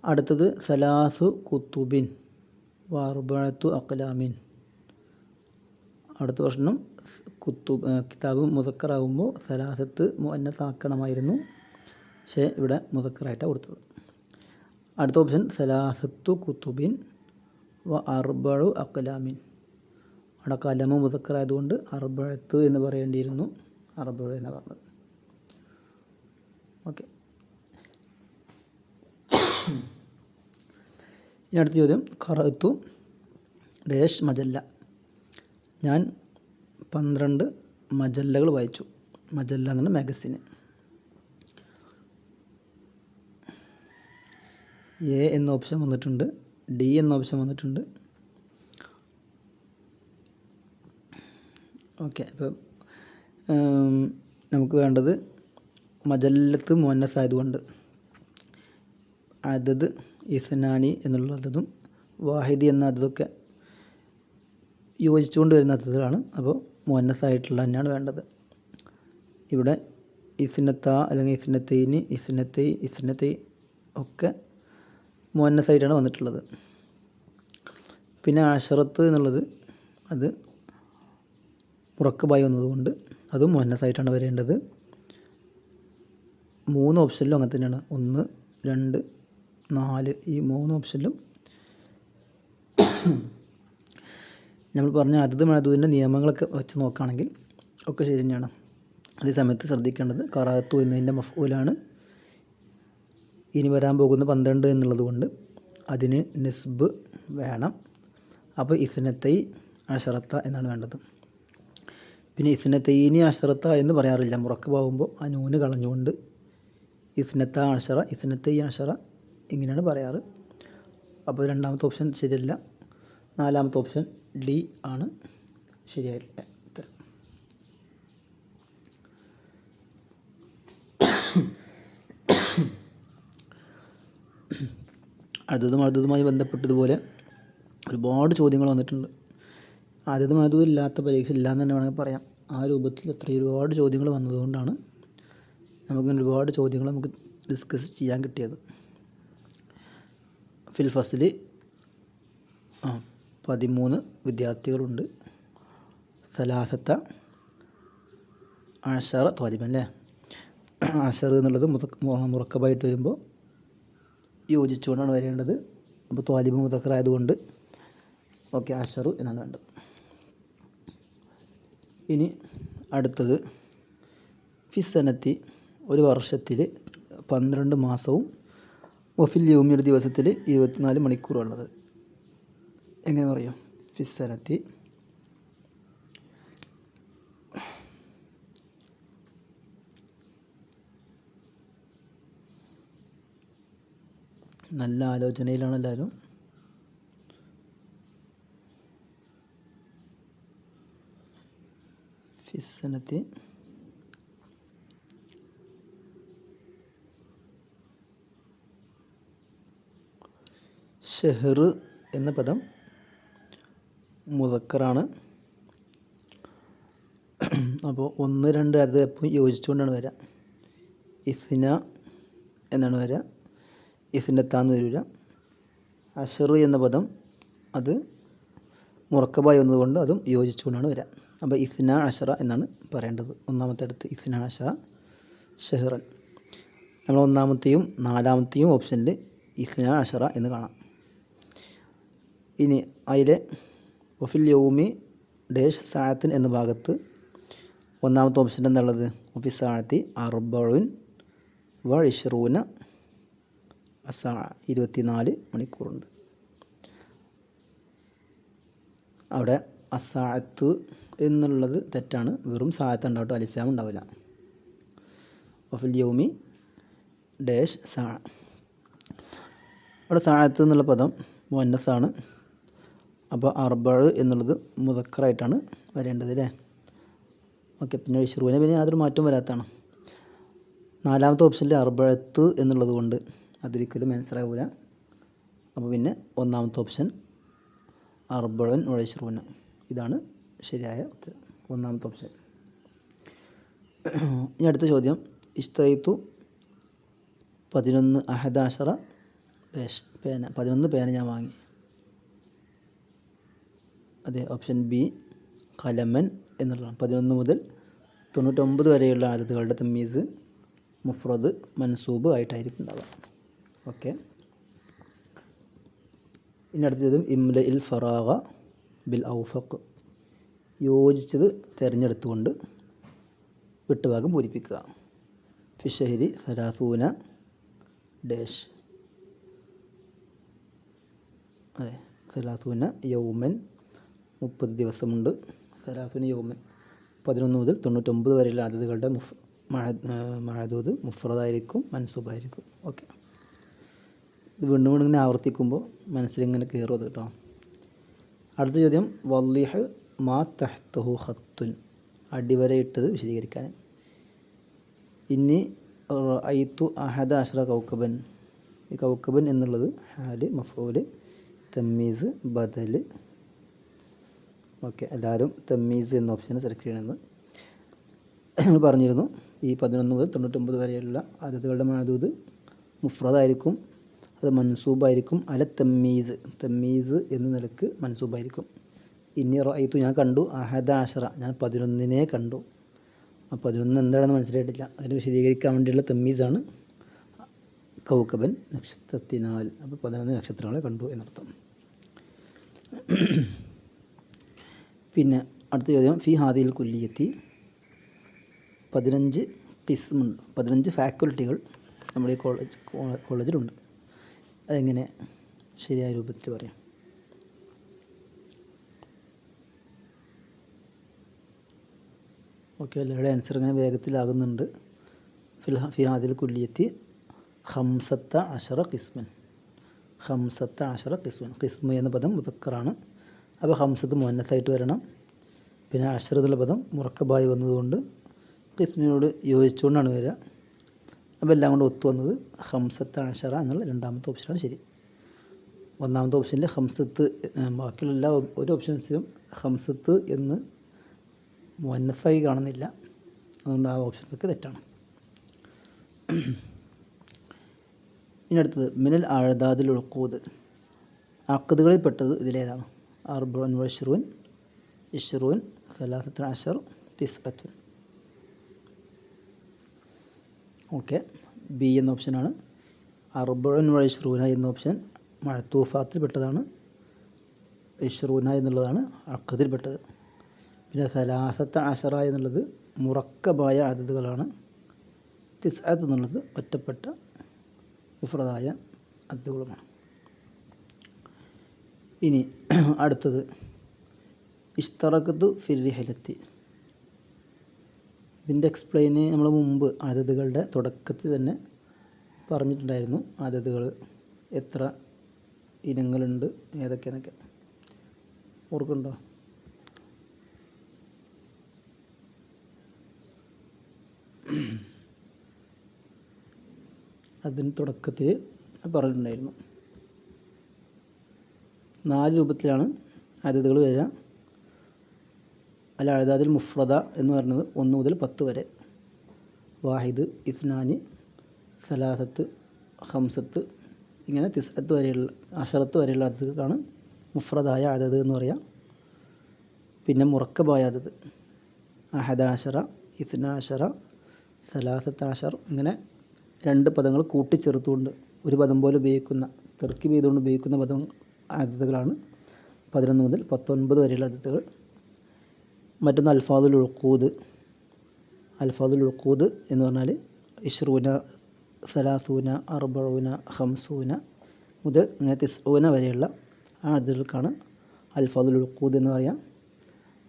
അടുത്തത് സലാസു കുത്തുബിൻ അർബഅത്തു അഖ്ലാമിൻ. അടുത്ത പ്രശ്നം കിതാബ് മുദക്കറാകുമ്പോൾ സലാസത്ത് മുഅന്നസാക്കണമായിരുന്നു, പക്ഷേ ഇവിടെ മുദക്കറായിട്ടാണ് കൊടുത്തത്. അടുത്ത ഓപ്ഷൻ സലാസത്തു കുത്തുബിൻ അർബഉ അഖ്ലാമിൻ. അവിടെ കലമ് മുദക്കറായതുകൊണ്ട് അർബഅത്ത് എന്ന് പറയേണ്ടിയിരുന്നു, അർബഉ എന്നാണ് പറഞ്ഞത്. ഓക്കെ, ഇനി അടുത്ത ചോദ്യം. ഖറഅത്തു ഡാഷ് മജല്ല. ഞാൻ 12 മജല്ലകൾ വായിച്ചു. മജല്ല എന്നാണ് മാഗസിന്. എ എന്ന ഓപ്ഷൻ വന്നിട്ടുണ്ട്, ഡി എന്ന ഓപ്ഷൻ വന്നിട്ടുണ്ട്. ഓക്കെ, അപ്പം നമുക്ക് വേണ്ടത് മജല്ലത്ത് മുഅന്നസ് ആയതുകൊണ്ട് അദദ് ഇസ്നാനി എന്നുള്ളതും വാഹിദി എന്ന അതൊക്കെ യോജിച്ചുകൊണ്ട് വരുന്ന അദദുകളാണ്. അപ്പോൾ മുഅന്നസായിട്ടുള്ള തന്നെയാണ് വേണ്ടത്. ഇവിടെ ഇസ്നത്ത അല്ലെങ്കിൽ ഇസ്നത്തൈനി, ഇസ്നത്തൈ ഒക്കെ മുഅന്നസായിട്ടാണ് വന്നിട്ടുള്ളത്. പിന്നെ അഷറത്ത് എന്നുള്ളത് അത് മുറക്കബായി വന്നതുകൊണ്ട് അതും മുഅന്നസായിട്ടാണ് വരേണ്ടത്. 3 ഓപ്ഷനിലും അങ്ങനെ തന്നെയാണ്. 1, 2, 4 ഈ 3 ഓപ്ഷനിലും നമ്മൾ പറഞ്ഞ അതത് മഅദൂദിൻ്റെ നിയമങ്ങളൊക്കെ വെച്ച് നോക്കുകയാണെങ്കിൽ ഒക്കെ ശരി തന്നെയാണ്. അതേ സമയത്ത് ശ്രദ്ധിക്കേണ്ടത് ഖറാഅത്തു എന്നതിൻ്റെ മഫ്ഊലാണ്. ഇനി വരാൻ പോകുന്ന 12 എന്നുള്ളത് കൊണ്ട് അതിന് നിസ്ബ് വേണം. അപ്പോൾ ഇസ്നത്തൈ അശറത്ത എന്നാണ് വേണ്ടത്. പിന്നെ ഇസ്നത്തൈനി അശറത്ത എന്ന് പറയാറില്ല. മുറക്കബാവുമ്പോൾ ആ നൂന് കളഞ്ഞുകൊണ്ട് ഇസ്നത്ത അശറ, ഇസ്നത്തൈ അശറ ഇങ്ങനെയാണ് പറയാറ്. അപ്പോൾ രണ്ടാമത്തെ ഓപ്ഷൻ ശരിയല്ല. നാലാമത്തെ ഓപ്ഷൻ ഡി ആണ് ശരിയായിട്ടുള്ള ഉത്തരം. അടുത്തതുമായി ബന്ധപ്പെട്ടതുപോലെ ഒരുപാട് ചോദ്യങ്ങൾ വന്നിട്ടുണ്ട്. ആദ്യത്തെ മഅദൂദ് ഇല്ലാത്ത പരീക്ഷ ഇല്ലയെന്ന് തന്നെ വേണമെങ്കിൽ പറയാം. ആ രൂപത്തിൽ ഒരുപാട് ചോദ്യങ്ങൾ വന്നതുകൊണ്ടാണ് നമുക്ക് ഒരുപാട് ചോദ്യങ്ങൾ നമുക്ക് ഡിസ്കസ് ചെയ്യാൻ കിട്ടിയത്. ഫിൽ ഫസ്ലിൽ 13 വിദ്യാർത്ഥികളുണ്ട്. സലാസത്ത അശറ ത്വാലിബൻ അല്ലേ. അശർ എന്നുള്ളത് മുറക്കബായിട്ട് വരുമ്പോൾ യോജിച്ചുകൊണ്ടാണ് വരേണ്ടത്. അപ്പോൾ ത്വാലിബ് മുദക്കർ ആയതുകൊണ്ട് ഓക്കെ അശറു എന്നാണ് വേണ്ടത്. ഇനി അടുത്തത് ഫിസ്സനത്തി ഒരു വർഷത്തിൽ 12 മാസവും വഫിൽ യൗമി ഒരു ദിവസത്തിൽ 24 മണിക്കൂറുള്ളത്. എങ്ങനെ പറയും? ഫിസ്സനത്തി നല്ല ആലോചനയിലാണ് എല്ലാവരും. ഫിസ്സനത്തി ഷെഹർ എന്ന പദം മുദക്കറാണ്. അപ്പോൾ 1, 2 അത് എപ്പോഴും യോജിച്ചുകൊണ്ടാണ് വരിക. ഇസ്ന എന്നാണ് വരിക, ഇസ്നത്താന്ന് വരില്ല. അഷറ് എന്ന പദം അത് മുറക്കബായി വന്നതുകൊണ്ട് അതും യോജിച്ചുകൊണ്ടാണ് വരിക. അപ്പോൾ ഇസ്ന അഷറ എന്നാണ് പറയേണ്ടത്. ഒന്നാമത്തെ അടുത്ത് ഇസ്ന അഷറ ഷെഹ്റൻ. നമ്മൾ ഒന്നാമത്തെയും നാലാമത്തെയും ഓപ്ഷനിൽ ഇസ്ന അഷറ എന്ന് കാണാം. ഇനി അതിലെ വഫിൽ യൗമി ഡേഷ് സാഅത്തിൻ എന്ന ഭാഗത്ത് ഒന്നാമത്തെ ഓപ്ഷൻ എന്നുള്ളത് വഫി സാഅത്തി അർബഉൻ വ ഇശ്റൂന അസാ 24 മണിക്കൂറുണ്ട്. അവിടെ അസാഅത്ത് എന്നുള്ളത് തെറ്റാണ്. വെറും സാഅത്ത് ഉണ്ടാവട്ടെ, അലിഫ്ലാം ഉണ്ടാവില്ല. വഫിൽ യൗമി ഡേഷ് സാ. അവിടെ സാഅത്ത് എന്നുള്ള പദം മുഅന്നസാണ്. അപ്പോൾ അർബഅ് എന്നുള്ളത് മുദക്കറായിട്ടാണ് വരേണ്ടത് അല്ലേ. ഓക്കെ. പിന്നെ ഇശ്റൂന പിന്നെ യാതൊരു മാറ്റവും വരാത്തതാണ്. നാലാമത്തെ ഓപ്ഷനിൽ അർബഅത്ത് എന്നുള്ളത് കൊണ്ട് അതൊരിക്കലും മനസ്സിലാവില്ല. അപ്പോൾ പിന്നെ ഒന്നാമത്തെ ഓപ്ഷൻ അർബഉൻ വ ഇശ്റൂന ഇതാണ് ശരിയായ ഉത്തരം, ഒന്നാമത്തെ ഓപ്ഷൻ. ഇനി അടുത്ത ചോദ്യം, ഇഷ്തൈത്തു 11 അഹദാശറ പേന, 11 പേന ഞാൻ വാങ്ങി. അതെ, ഓപ്ഷൻ ബി കലമൻ എന്നുള്ളതാണ്. 11 മുതൽ 99 വരെയുള്ള ആദത്തുകളുടെ തമ്മീസ് മുഫ്രദ് മൻസൂബ് ആയിട്ടായിരിക്കും ഉണ്ടാവുക. ഓക്കെ. ഇനി അടുത്തതും ഇംല ഇൽ ഫറാഗ ബിൽ ഔഫഖ്, യോജിച്ചത് തിരഞ്ഞെടുത്തുകൊണ്ട് വിട്ടുഭാഗം പൂരിപ്പിക്കുക. ഫിഷഹരി സലാസൂന ഡേഷ്, അതെ സലാസൂന യൗമൻ 30 ദിവസമുണ്ട്. സലാസൂന യൗമൻ 11 മുതൽ 99 വരെയുള്ള ആദത്തുകളുടെ മഅദൂദ് മുഫ്രദായിരിക്കും, മൻസൂബായിരിക്കും. ഓക്കെ. ഇത് വീണ്ടും വീണ്ടും ഇങ്ങനെ ആവർത്തിക്കുമ്പോൾ മനസ്സിലിങ്ങനെ കയറും അത് കേട്ടോ. അടുത്ത ചോദ്യം, വള്ളിഹ് മാ തഹ്തഹു ഖത്തുൻ, അടിവരയിട്ടത് വിശദീകരിക്കാൻ. ഇനി റഅയ്തു അഹദ അശ്ര കൗക്കബൻ, ഈ കൗക്കബൻ എന്നുള്ളത് ഹാല് മഫ്ഊല് തമ്മീസ് ബദൽ. ഓക്കെ, എല്ലാവരും തമ്മീസ് എന്ന ഓപ്ഷനെ സെലക്ട് ചെയ്യണമെന്ന് നമ്മൾ പറഞ്ഞിരുന്നു. ഈ 11 മുതൽ 99 വരെയുള്ള ആദത്തുകളുടെ മഅദൂദ് മുഫ്രദായിരിക്കും, അത് മൻസൂബായിരിക്കും. അല തമ്മീസ്, തമ്മീസ് എന്ന നിലക്ക് മൻസൂബായിരിക്കും. ഇനി റഅയ്തു ഞാൻ കണ്ടു, അഹദ അശറ ഞാൻ 11നെ കണ്ടു. ആ 11 എന്താണെന്ന് മനസ്സിലായിട്ടില്ല, അതിന് വിശദീകരിക്കാൻ വേണ്ടിയുള്ള തമ്മീസാണ് കൗക്കബൻ നക്ഷത്രത്തിനാൽ. അപ്പോൾ 11 നക്ഷത്രങ്ങളെ കണ്ടു എന്നർത്ഥം. പിന്നെ അടുത്ത ചോദ്യം, ഫി ഹാദിൽ കുല്ലിയത്തി 15 കിസ്മുണ്ട്, 15 ഫാക്കൽറ്റികൾ നമ്മുടെ ഈ കോളേജിലുണ്ട്. അതെങ്ങനെ ശരിയായ രൂപത്തിൽ പറയാം? ഓക്കെ, എല്ലാവരുടെ ആൻസർ ഇങ്ങനെ വേഗത്തിലാകുന്നുണ്ട്. ഫി ഹാദിൽ കുല്ലിയത്തി 15 കിസ്മൻ. 15 കിസ്മൻ. കിസ്മ എന്ന പദം മുദക്കറാണ്. അപ്പോൾ 15 മുഅന്നസായിട്ട് വരണം. പിന്നെ അഷർ എന്നുള്ള പദം മുറക്കബായി വന്നതുകൊണ്ട് കിസ്മിനോട് യോജിച്ചുകൊണ്ടാണ് വരിക. അപ്പോൾ എല്ലാം കൊണ്ട് ഒത്തു വന്നത് 15 എന്നുള്ള രണ്ടാമത്തെ ഓപ്ഷനാണ് ശരി. ഒന്നാമത്തെ ഓപ്ഷനിൽ ഹംസത്ത്, ബാക്കിയുള്ള എല്ലാ ഒരു ഓപ്ഷൻസിലും ഹംസത്ത് എന്ന് മുഅന്നസായി കാണുന്നില്ല. അതുകൊണ്ട് ആ ഓപ്ഷനൊക്കെ തെറ്റാണ്. ഇനി അടുത്തത്, മിനൽ അഅദാദിൽ ഉഖൂദ്. അഖ്ദുകളിൽപ്പെട്ടത് ഇതിലേതാണ്? 24, 20, 13, 9. ഓക്കെ, ബി എന്ന ഓപ്ഷനാണ്. 24 എന്ന ഓപ്ഷൻ മഅ്തൂഫാത്തിൽപ്പെട്ടതാണ്. 20 എന്നുള്ളതാണ് അഖ്ദിൽപ്പെട്ടത്. പിന്നെ 13 എന്നുള്ളത് മുറക്കബായ അദദുകളാണ്. 9 എന്നുള്ളത് ഒറ്റപ്പെട്ട മുഫ്രദായ അദദുകളുമാണ്. ഇനി അടുത്തത്, ഇഷ്തറഖതു ഫിർ റിഹലത്തി. ഇതിൻ്റെ എക്സ്പ്ലെയിന് നമ്മൾ മുമ്പ് അദദുകളുടെ തുടക്കത്തിൽ തന്നെ പറഞ്ഞിട്ടുണ്ടായിരുന്നു. അദദുകൾ എത്ര ഇനങ്ങളുണ്ട്, ഏതൊക്കെയെന്നൊക്കെ ഓർക്കുന്നുണ്ടോ? അതിന് തുടക്കത്തിൽ പറഞ്ഞിട്ടുണ്ടായിരുന്നു. 4 രൂപത്തിലാണ് അദദുകൾ വരിക. അൽ അഅദാദുൽ മുഫ്രദ എന്ന് പറയുന്നത് 1 മുതൽ 10 വരെ. വാഹിദ്, ഇസ്നാനി, സലാസത്ത്, ഹംസത്ത്, ഇങ്ങനെ 9 വരെയുള്ള 10 വരെയുള്ള അദദുകളാണ് മുഫ്രദായ അദദ് എന്ന് പറയാം. പിന്നെ മുറക്കബായ അദദ് 11, 12, 13, ഇങ്ങനെ 2 പദങ്ങൾ കൂട്ടിച്ചേർത്തുകൊണ്ട് ഒരു പദം പോലെ ഉപയോഗിക്കുന്ന, തർക്കീബ് ചെയ്തുകൊണ്ട് ഉപയോഗിക്കുന്ന പദം അദദുകളാണ് 11 മുതൽ 19 വരെയുള്ള അദദുകൾ. മറ്റൊന്ന് അൽഫാദുൽ ഉഖൂദ്. അൽഫാദുൽ ഉഖൂദ് എന്ന് പറഞ്ഞാൽ 20, 30, 40, 50 മുതൽ 90 വരെയുള്ള ആ അദദുകൾക്കാണ് അൽഫാദുൽ ഉഖൂദ് എന്ന് പറയാം.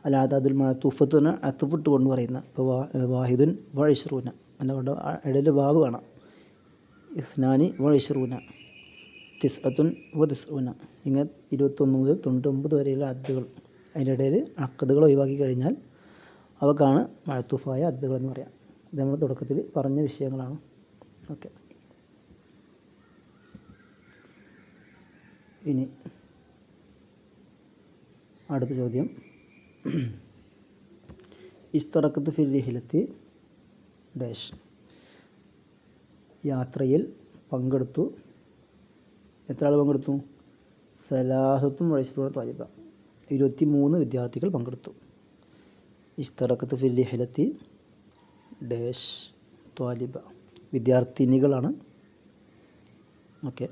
അൽ അഅദാദുൽ മഅ്തൂഫത്ത് എന്ന് അത്ഫിട്ട് കൊണ്ട് പറയുന്ന, ഇപ്പോൾ വാഹിദുൻ വ 20, അതുകൊണ്ട് ഇടയിൽ വാവ് കാണാം. ഇസ്നാനി വ 20, 9 വ 90, ഇങ്ങനെ 21 മുതൽ 99 വരെയുള്ള അദദുകൾ. അതിൻ്റെ ഇടയിൽ അഖ്ദുകൾ ഒഴിവാക്കി കഴിഞ്ഞാൽ അവക്കാണ് മഅ്തൂഫായ അദദുകൾ എന്ന് പറയാം. ഇത് നമ്മൾ തുടക്കത്തിൽ പറഞ്ഞ വിഷയങ്ങളാണ്. ഓക്കെ, ഇനി അടുത്ത ചോദ്യം, ഇസ്തറഖതു ഫിർ റിഹ്ലത്തി ഡാഷ്. യാത്രയിൽ പങ്കെടുത്തു. എത്ര ആൾ പങ്കെടുത്തു? 23 താലിബ, 23 വിദ്യാർത്ഥികൾ പങ്കെടുത്തു. ഇസ്തറഖതു ഫിർ റിഹ്ലത്തി ഡാഷ് ത്വാലിബ, വിദ്യാർത്ഥിനികളാണ്. ഓക്കെ,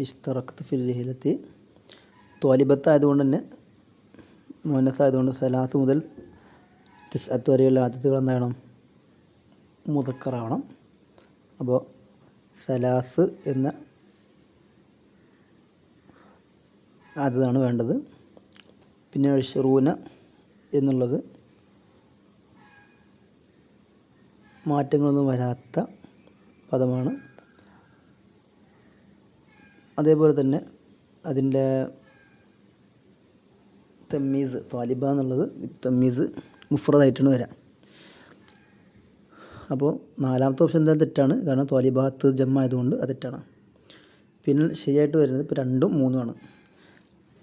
ഇസ്തറഖതു ഫിർ റിഹ്ലത്തി ത്വാലിബത്ത് ആയതുകൊണ്ട് തന്നെ, മുഅന്നസ് ആയതുകൊണ്ട് 3 മുതൽ 9 വരെയുള്ള അദദുകൾ എന്താകണം? മുദക്കറാവണം. അപ്പോൾ 3 എന്ന അദദാണ് വേണ്ടത്. പിന്നെ 20 എന്നുള്ളത് മാറ്റങ്ങളൊന്നും വരാത്ത പദമാണ്. അതേപോലെ തന്നെ അതിൻ്റെ തമ്മീസ്, ത്വാലിബ എന്നുള്ളത് തമ്മീസ് മുഫ്രദായിട്ടാണ് വരിക. അപ്പോൾ 4ാമത്തെ ഓപ്ഷൻ എന്തായാലും തെറ്റാണ്, കാരണം ത്വാലിബാത്ത് ജമ്മ ആയതുകൊണ്ട് അത് തെറ്റാണ്. പിന്നെ ശരിയായിട്ട് വരുന്നത് ഇപ്പോൾ 2ഉം 3ഉം ആണ്.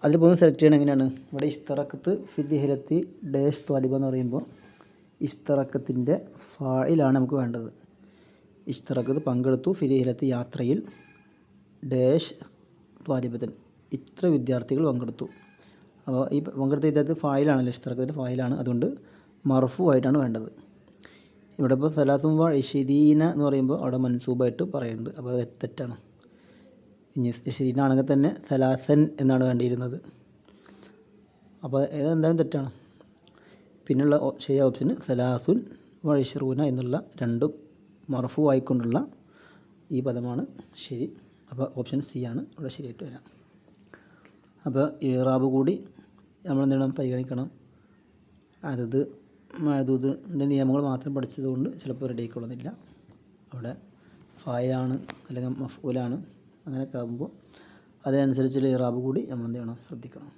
അതിൽ പോലും സെലക്ട് ചെയ്യണം എങ്ങനെയാണ്? ഇവിടെ ഇസ്തറഖത്ത് ഫിർ റിഹ്ലത്തി ഡാഷ് ത്വാലിബ എന്ന് പറയുമ്പോൾ ഇസ്തറഖത്തിൻ്റെ ഫായിലാണ് നമുക്ക് വേണ്ടത്. ഇസ്തറഖത്ത് പങ്കെടുത്തു, ഫിർ റിഹ്ലത്തി യാത്രയിൽ, ഡാഷ് ത്വാലിബത്തൻ ഇത്ര വിദ്യാർത്ഥികൾ പങ്കെടുത്തു. അപ്പോൾ ഈ പങ്കെടുത്ത ഇതിനകത്ത് ഫായിലാണല്ലോ, ഇഷ്തറക്കത്തിൽ ഫായിലാണ്, അതുകൊണ്ട് മർഫു ആയിട്ടാണ് വേണ്ടത്. ഇവിടെ ഇപ്പോൾ സലാത്തും ഇശരീന എന്ന് പറയുമ്പോൾ അവിടെ മൻസൂബായിട്ട് പറയുന്നുണ്ട്, അപ്പോൾ അത് തെറ്റാണ്. ഇനി ഇശരീനാണെങ്കിൽ തന്നെ സലാസൻ എന്നാണ് വേണ്ടിയിരുന്നത്, അപ്പോൾ ഇതെന്തായാലും തെറ്റാണ്. പിന്നെയുള്ള ശരിയായ ഓപ്ഷന് സലാസുൻ വഴിഷറൂന എന്നുള്ള രണ്ടും മർഫു ആയിക്കൊണ്ടുള്ള ഈ പദമാണ് ശരി. അപ്പോൾ ഓപ്ഷൻ സി ആണ് ഇവിടെ ശരിയായിട്ട് വരാം. അപ്പോൾ ഇറാബ് കൂടി നമ്മൾ എന്ത് ചെയ്യണം, പരിഗണിക്കണം. അതത് മഅദൂദിൻ്റെ നിയമങ്ങൾ മാത്രം പഠിച്ചതുകൊണ്ട് ചിലപ്പോൾ റെഡി ആയിക്കൊള്ളുന്നില്ല. അവിടെ ഫായിലാണ് അല്ലെങ്കിൽ മഫ്ഊലാണ്, അങ്ങനെയൊക്കെ ആകുമ്പോൾ അതിനനുസരിച്ചുള്ള ഇറാബ് കൂടി നമ്മൾ എന്ത് ചെയ്യണം, ശ്രദ്ധിക്കണം.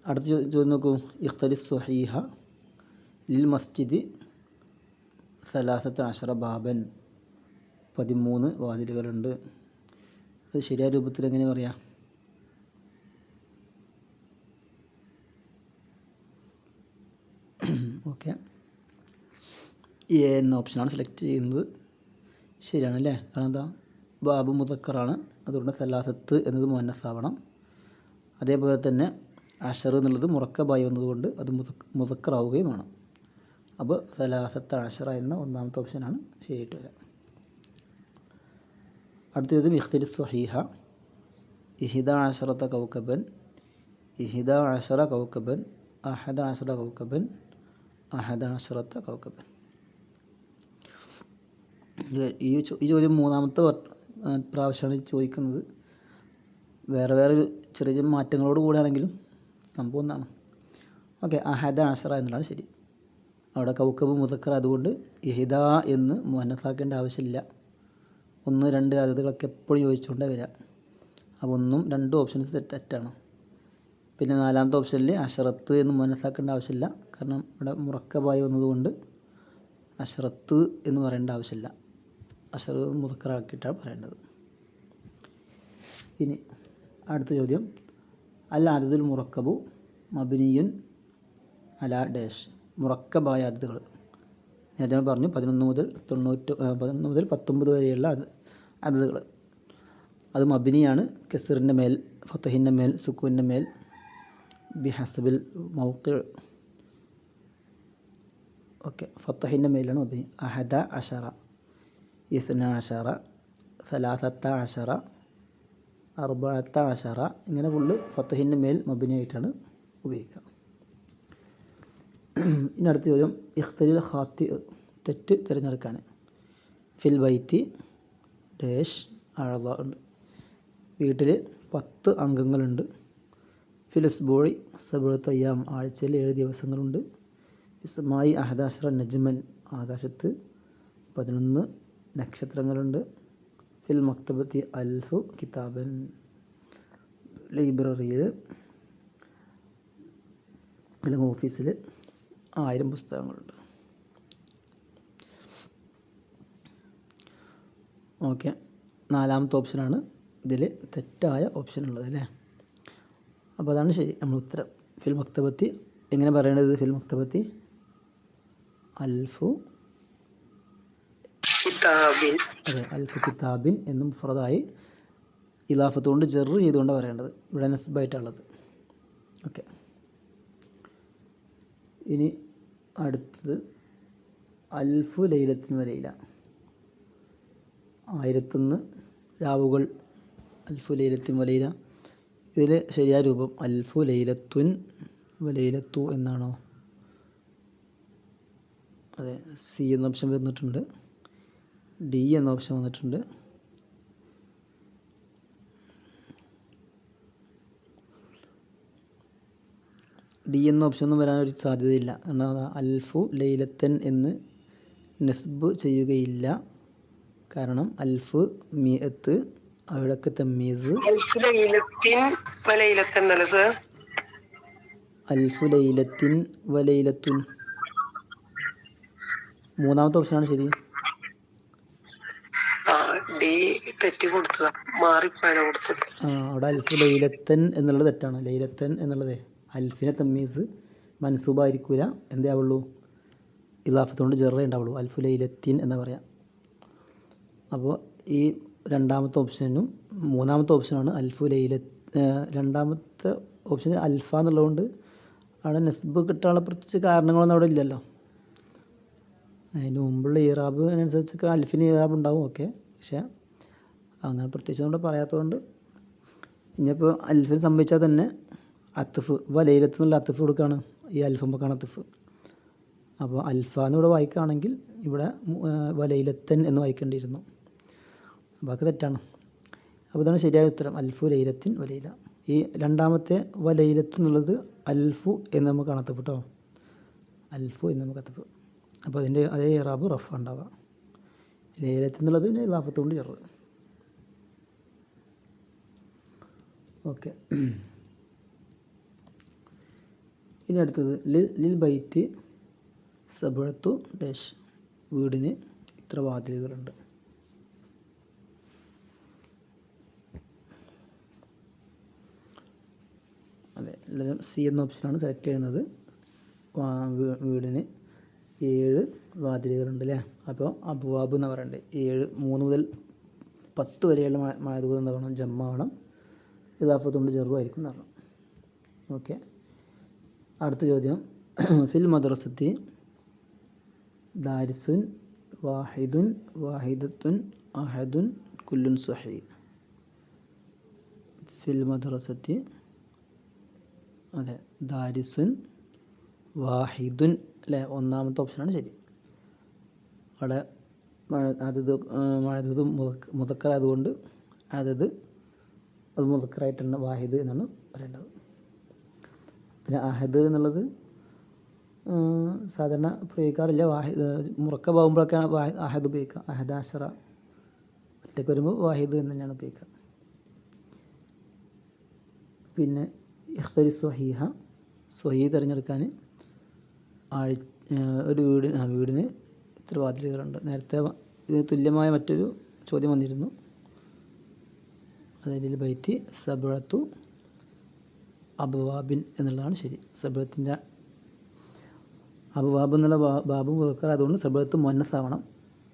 അടുത്ത ചോദ്യം നോക്കൂ. ഇഖ്തരി സ്വഹീഹ ലിൽ മസ്ജിദ് സലാസത്ത് അശറ ബാബൻ, 13 വാതിലുകളുണ്ട്. അത് ശരിയായ രൂപത്തിൽ എങ്ങനെ പറയാം? ഓക്കെ, എ എന്ന ഓപ്ഷനാണ് സെലക്ട് ചെയ്യുന്നത്. ശരിയാണല്ലേ? കാരണം എന്താ, ബാബ് മുദക്കറാണ്, അതുകൊണ്ട് സലാസത്ത് എന്നത് മുഅന്നസ് ആവണം. അതേപോലെ തന്നെ അഷർ എന്നുള്ളത് മുറക്കബായി വന്നതുകൊണ്ട് അത് മുദക്കറാവുകയും വേണം. അപ്പോൾ സലാസത്ത് അഷറ എന്ന ഒന്നാമത്തെ ഓപ്ഷനാണ് ശരിയായിട്ട് വരാം. അടുത്തത് ഇഖ്തിരി സ്വഹീഹ ഇഹിദ അഷറത്ത കൗക്കബൻ, ഇഹിദ അഷറ കൗക്കബൻ, അഹദ അഷറ കൗക്കബൻ, അഹദ അഷറത്ത കൗക്കബൻ. ഈ ചോദ്യം മൂന്നാമത്തെ പ്രാവശ്യമാണ് ചോദിക്കുന്നത്. വേറെ ചെറിയ ചെറിയ മാറ്റങ്ങളോട് കൂടെയാണെങ്കിലും സംഭവം ഒന്നാണ്. ഓക്കെ, അഹദ അഷറ എന്നുള്ളതാണ് ശരി. അവിടെ കൗക്കബ് മുദക്കർ, അതുകൊണ്ട് ഇഹിദ എന്ന് മുഅന്നസാക്കേണ്ട ആവശ്യമില്ല. 1, 2 അതതുകളൊക്കെ എപ്പോഴും ചോദിച്ചുകൊണ്ടേ വരാം. അപ്പോൾ 1ഉം 2ഉം ഓപ്ഷൻസ് തെറ്റാണ്. പിന്നെ 4ാമത്തെ ഓപ്ഷനിൽ അഷറത്ത് എന്ന് മുഅന്നസാക്കേണ്ട ആവശ്യമില്ല, കാരണം ഇവിടെ മുറക്കബായി വന്നതുകൊണ്ട് അഷറത്ത് എന്ന് പറയേണ്ട ആവശ്യമില്ല, അഷർ മുദക്കറാക്കിയിട്ടാണ് പറയേണ്ടത്. ഇനി അടുത്ത ചോദ്യം. അൽ അദദുൽ മുറക്കബു മബ്നിയുൻ അല ഡാഷ്. മുറക്കബായ അദദുകൾ നേരത്തെ പറഞ്ഞു 11 മുതൽ 19 വരെയുള്ള അദദുകൾ. അത് മബ്നിയാണ്, കെസറിൻ്റെ മേൽ, ഫതഹിൻ്റെ മേൽ, സുക്കൂൻ്റെ മേൽ, ബിഹസബിൽ മൗഖി. ഓക്കെ, ഫതഹിൻ്റെ മേലാണ് മബ്നി. അഹദ അഷറ, ഇസ്ന അഷറ, സലാസത്ത അഷറ, അർബഅത്ത അഷറ, ഇങ്ങനെ ഫുള്ള് ഫതഹിൻ്റെ മേൽ മബ്നിയായിട്ടാണ് ഉപയോഗിക്കുക. ഇനി അടുത്ത ചോദ്യം. ഇഖ്തരിൽ ഖാത്തി, തെറ്റ് തിരഞ്ഞെടുക്കാൻ. ഫിൽ ബൈത്തി ഡാഷ് അഅള ഉണ്ട്. വീട്ടിൽ 10 അംഗങ്ങളുണ്ട്. ഫിൽ ഇസ്ബൂഇ 7 അയ്യാം, ആഴ്ചയിൽ 7 ദിവസങ്ങളുണ്ട്. ഇസ്മായി 11 നജ്മൻ, ആകാശത്ത് 11 നക്ഷത്രങ്ങളുണ്ട്. ഫിൽ മക്തബത്തി 1000 കിതാബൻ, ലൈബ്രറിയിൽ അല്ലെങ്കിൽ ഓഫീസിൽ 1000 പുസ്തകങ്ങളുണ്ട്. ഓക്കെ, 4ാമത്തെ ഓപ്ഷനാണ് ഇതിൽ തെറ്റായ ഓപ്ഷൻ ഉള്ളത് അല്ലേ? അപ്പോൾ അതാണ് ശരി, നമ്മൾ ഉത്തരം. ഫിൽ മക്തബത്തി എങ്ങനെ പറയേണ്ടത്? ഫിൽ മക്തബത്തി അൽഫു കിതാബിൻ, അതെ, അൽഫു കിതാബിൻ എന്നും മുഫ്രദായി ഇലാഫത്ത് കൊണ്ട് ജർ ചെയ്തുകൊണ്ട് പറയേണ്ടത്. ഇവിടെ നസ്ബായിട്ടുള്ളത്. ഓക്കെ, ഇനി അടുത്തത് അൽഫു ലൈലത്തിൻ വലൈല, 1001 രാവുകൾ. അൽഫു ലൈലത്തിൻ വലൈല, ഇതിൽ ശരിയായ രൂപം അൽഫു ലൈലത്തുൻ വലൈലത്തു എന്നാണോ? അതെ, സി എന്ന ഓപ്ഷൻ വന്നിട്ടുണ്ട്, ഡി എന്ന ഓപ്ഷൻ വന്നിട്ടുണ്ട്. ഡി എന്ന ഓപ്ഷൻ ഒന്നും വരാനൊരു സാധ്യതയില്ല. കാരണം അൽഫു ലൈലത്തൻ എന്ന് നസ്ബ് ചെയ്യുകയില്ല. കാരണം അൽഫ് മിഅത്ത്, അവിടൊക്കെ തമ്മീസ്. അൽഫു ലൈലത്തിൻ വലൈലത്തുൻ, മൂന്നാമത്തെ ഓപ്ഷനാണ് ശരി. അവിടെ അൽഫു ലൈലത്തൻ എന്നുള്ളത് തെറ്റാണ്. ലൈലത്തൻ എന്നുള്ളത് അൽഫിനെ തമ്മീസ് മൻസൂബായിരിക്കില്ല, എന്തേ ആവുള്ളൂ? ഇലാഫത്തുകൊണ്ട് ജെറേ ഉണ്ടാവുള്ളൂ. അൽഫു ലൈലത്തിൻ എന്ന് പറയാം. അപ്പോൾ ഈ 2ാമത്തെ ഓപ്ഷനും 3ാമത്തെ ഓപ്ഷനാണ് രണ്ടാമത്തെ ഓപ്ഷൻ അൽഫ എന്നുള്ളതുകൊണ്ട് അവിടെ നെസ്ബ് കിട്ടാനുള്ള പ്രത്യേകിച്ച് കാരണങ്ങളൊന്നും അവിടെ ഇല്ലല്ലോ. അതിന് മുമ്പുള്ള ഇറാബ് അനുസരിച്ചൊക്കെ അൽഫിന് ഇറാബ് ഉണ്ടാവും, ഓക്കെ. പക്ഷേ അങ്ങനെ പ്രത്യേകിച്ച് നമ്മുടെ പറയാത്തതുകൊണ്ട് ഇനിയിപ്പോൾ അൽഫിന് സംഭവിച്ചാൽ തന്നെ അത്തഫ് വലയിലത്ത് നിന്നുള്ള അത്തഫ് കൊടുക്കുകയാണ്, ഈ അൽഫുമ്പക്കാണ് അത്തഫ്. അപ്പോൾ അൽഫ എന്നിവിടെ വായിക്കുകയാണെങ്കിൽ ഇവിടെ വലയിലത്തൻ എന്ന് വായിക്കേണ്ടിയിരുന്നു. ബാക്കി തെറ്റാണ്. അപ്പോൾ ഇതാണ് ശരിയായ ഉത്തരം, അൽഫു ലൈലത്തിൻ വലയില. ഈ രണ്ടാമത്തെ വലയിലത്ത് എന്നുള്ളത് അൽഫു എന്ന് നമുക്ക് കാണത്തഫ് കേട്ടോ, അൽഫു എന്ന് നമുക്ക് അത്തഫ്. അപ്പോൾ അതിൻ്റെ അതേ ഇറാബ് റഫ് ഉണ്ടാവുക. ലൈലത്ത് എന്നുള്ളത് ഇലാഫത്ത് കൊണ്ട് ചെറു. ഓക്കെ. ഇനി അടുത്തത് ലിൽ ബൈത്തി സബഴത്തു ഡാഷ്, വീടിന് ഇത്ര വാതിലുകളുണ്ട്. അതെ, എല്ലാവരും സി എന്ന ഓപ്ഷനാണ് സെലക്ട് ചെയ്യുന്നത്. വീടിന് 7 വാതിലുകളുണ്ട് അല്ലേ. അപ്പോൾ അബ്വാബ് എന്ന് പറയണ്ടേ, 7 3 മുതൽ 10 വരെയുള്ള മഅദൂദ് എന്ന് പറയണം, ജമ്മാവണം, ഇദാഫത്ത് കൊണ്ട് ചെറുതായിരിക്കും എന്ന് പറയണം. ഓക്കെ. അടുത്ത ചോദ്യം, ഫിൽ മദ്രസത്തി ദാരിസുൻ വാഹിദുൻ വാഹിദത്തുൻ അഹദുൻ കുല്ലുൻ സഹീ. ഫിൽ മദ്രസത്തി, അതെ, ദാരിസുൻ വാഹിദുൻ അല്ലേ, ഒന്നാമത്തെ ഓപ്ഷനാണ് ശരി. അവിടെ മഅദൂദ് മുദക്കറായതുകൊണ്ട് അത് മുദക്കറായിട്ടാണ് വാഹിദ് എന്നാണ് പറയേണ്ടത്. പിന്നെ അഹദ് എന്നുള്ളത് സാധാരണ പ്രയോഗിക്കാറില്ല, വാഹിദ് മുറക്കബാകുമ്പോഴൊക്കെയാണ് അഹദ് ഉപയോഗിക്കുക. അഹദ് അഷറ ഒറ്റയ്ക്ക് വരുമ്പോൾ വാഹിദ് എന്ന് തന്നെയാണ് ഉപയോഗിക്കുക. പിന്നെ ഇഖ്തരി സ്വഹീഹ, സ്വഹീ തിരഞ്ഞെടുക്കാൻ ഒരു വീടിന് ഇത്ര വാതിലുകളുണ്ട്. നേരത്തെ ഇതിന് തുല്യമായ മറ്റൊരു ചോദ്യം വന്നിരുന്നു, അതിൽ ബൈത്തി സബഴത്തു അബ്വാബിൻ എന്നുള്ളതാണ് ശരി. സബഴത്തിൻ്റെ അബ്വാബ് എന്നുള്ള ബാബ് മുദക്കർ അതുകൊണ്ട് സബഴത്ത് മുഅന്നസ് ആവണം.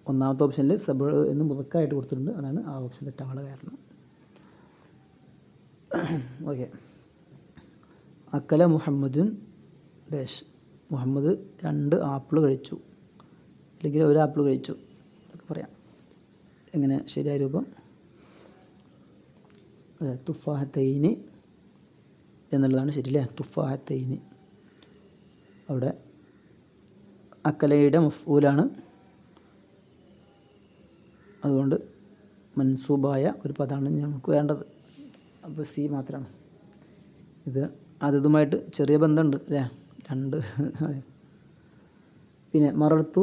ഒന്നാമത്തെ ഓപ്ഷനിൽ സബഴ എന്ന് മുദക്കറായിട്ട് കൊടുത്തിട്ടുണ്ട്, അതാണ് ആ ഓപ്ഷൻ തെറ്റാനുള്ള കാരണം. ഓക്കെ. അക്കല മുഹമ്മദുൻ ഡാഷ്, മുഹമ്മദ് 2 ആപ്പിൾ കഴിച്ചു, അല്ലെങ്കിൽ 1 ആപ്പിൾ കഴിച്ചു എന്നൊക്കെ പറയാം. എങ്ങനെ ശരിയായ രൂപം? അതെ, തുഫാഹത്തൈനി എന്നുള്ളതാണ് ശരി അല്ലേ, തുഫാഹത്തൈനി. അവിടെ അക്കലയുടെ മഫ്ഊലാണ്, അതുകൊണ്ട് മൻസൂബായ ഒരു പദമാണ് നമുക്ക് വേണ്ടത്. അപ്പോൾ സി മാത്രമാണ്. ഇത് അതുമായിട്ട് ചെറിയ ബന്ധമുണ്ട് അല്ലേ, 2. പിന്നെ മറർത്തു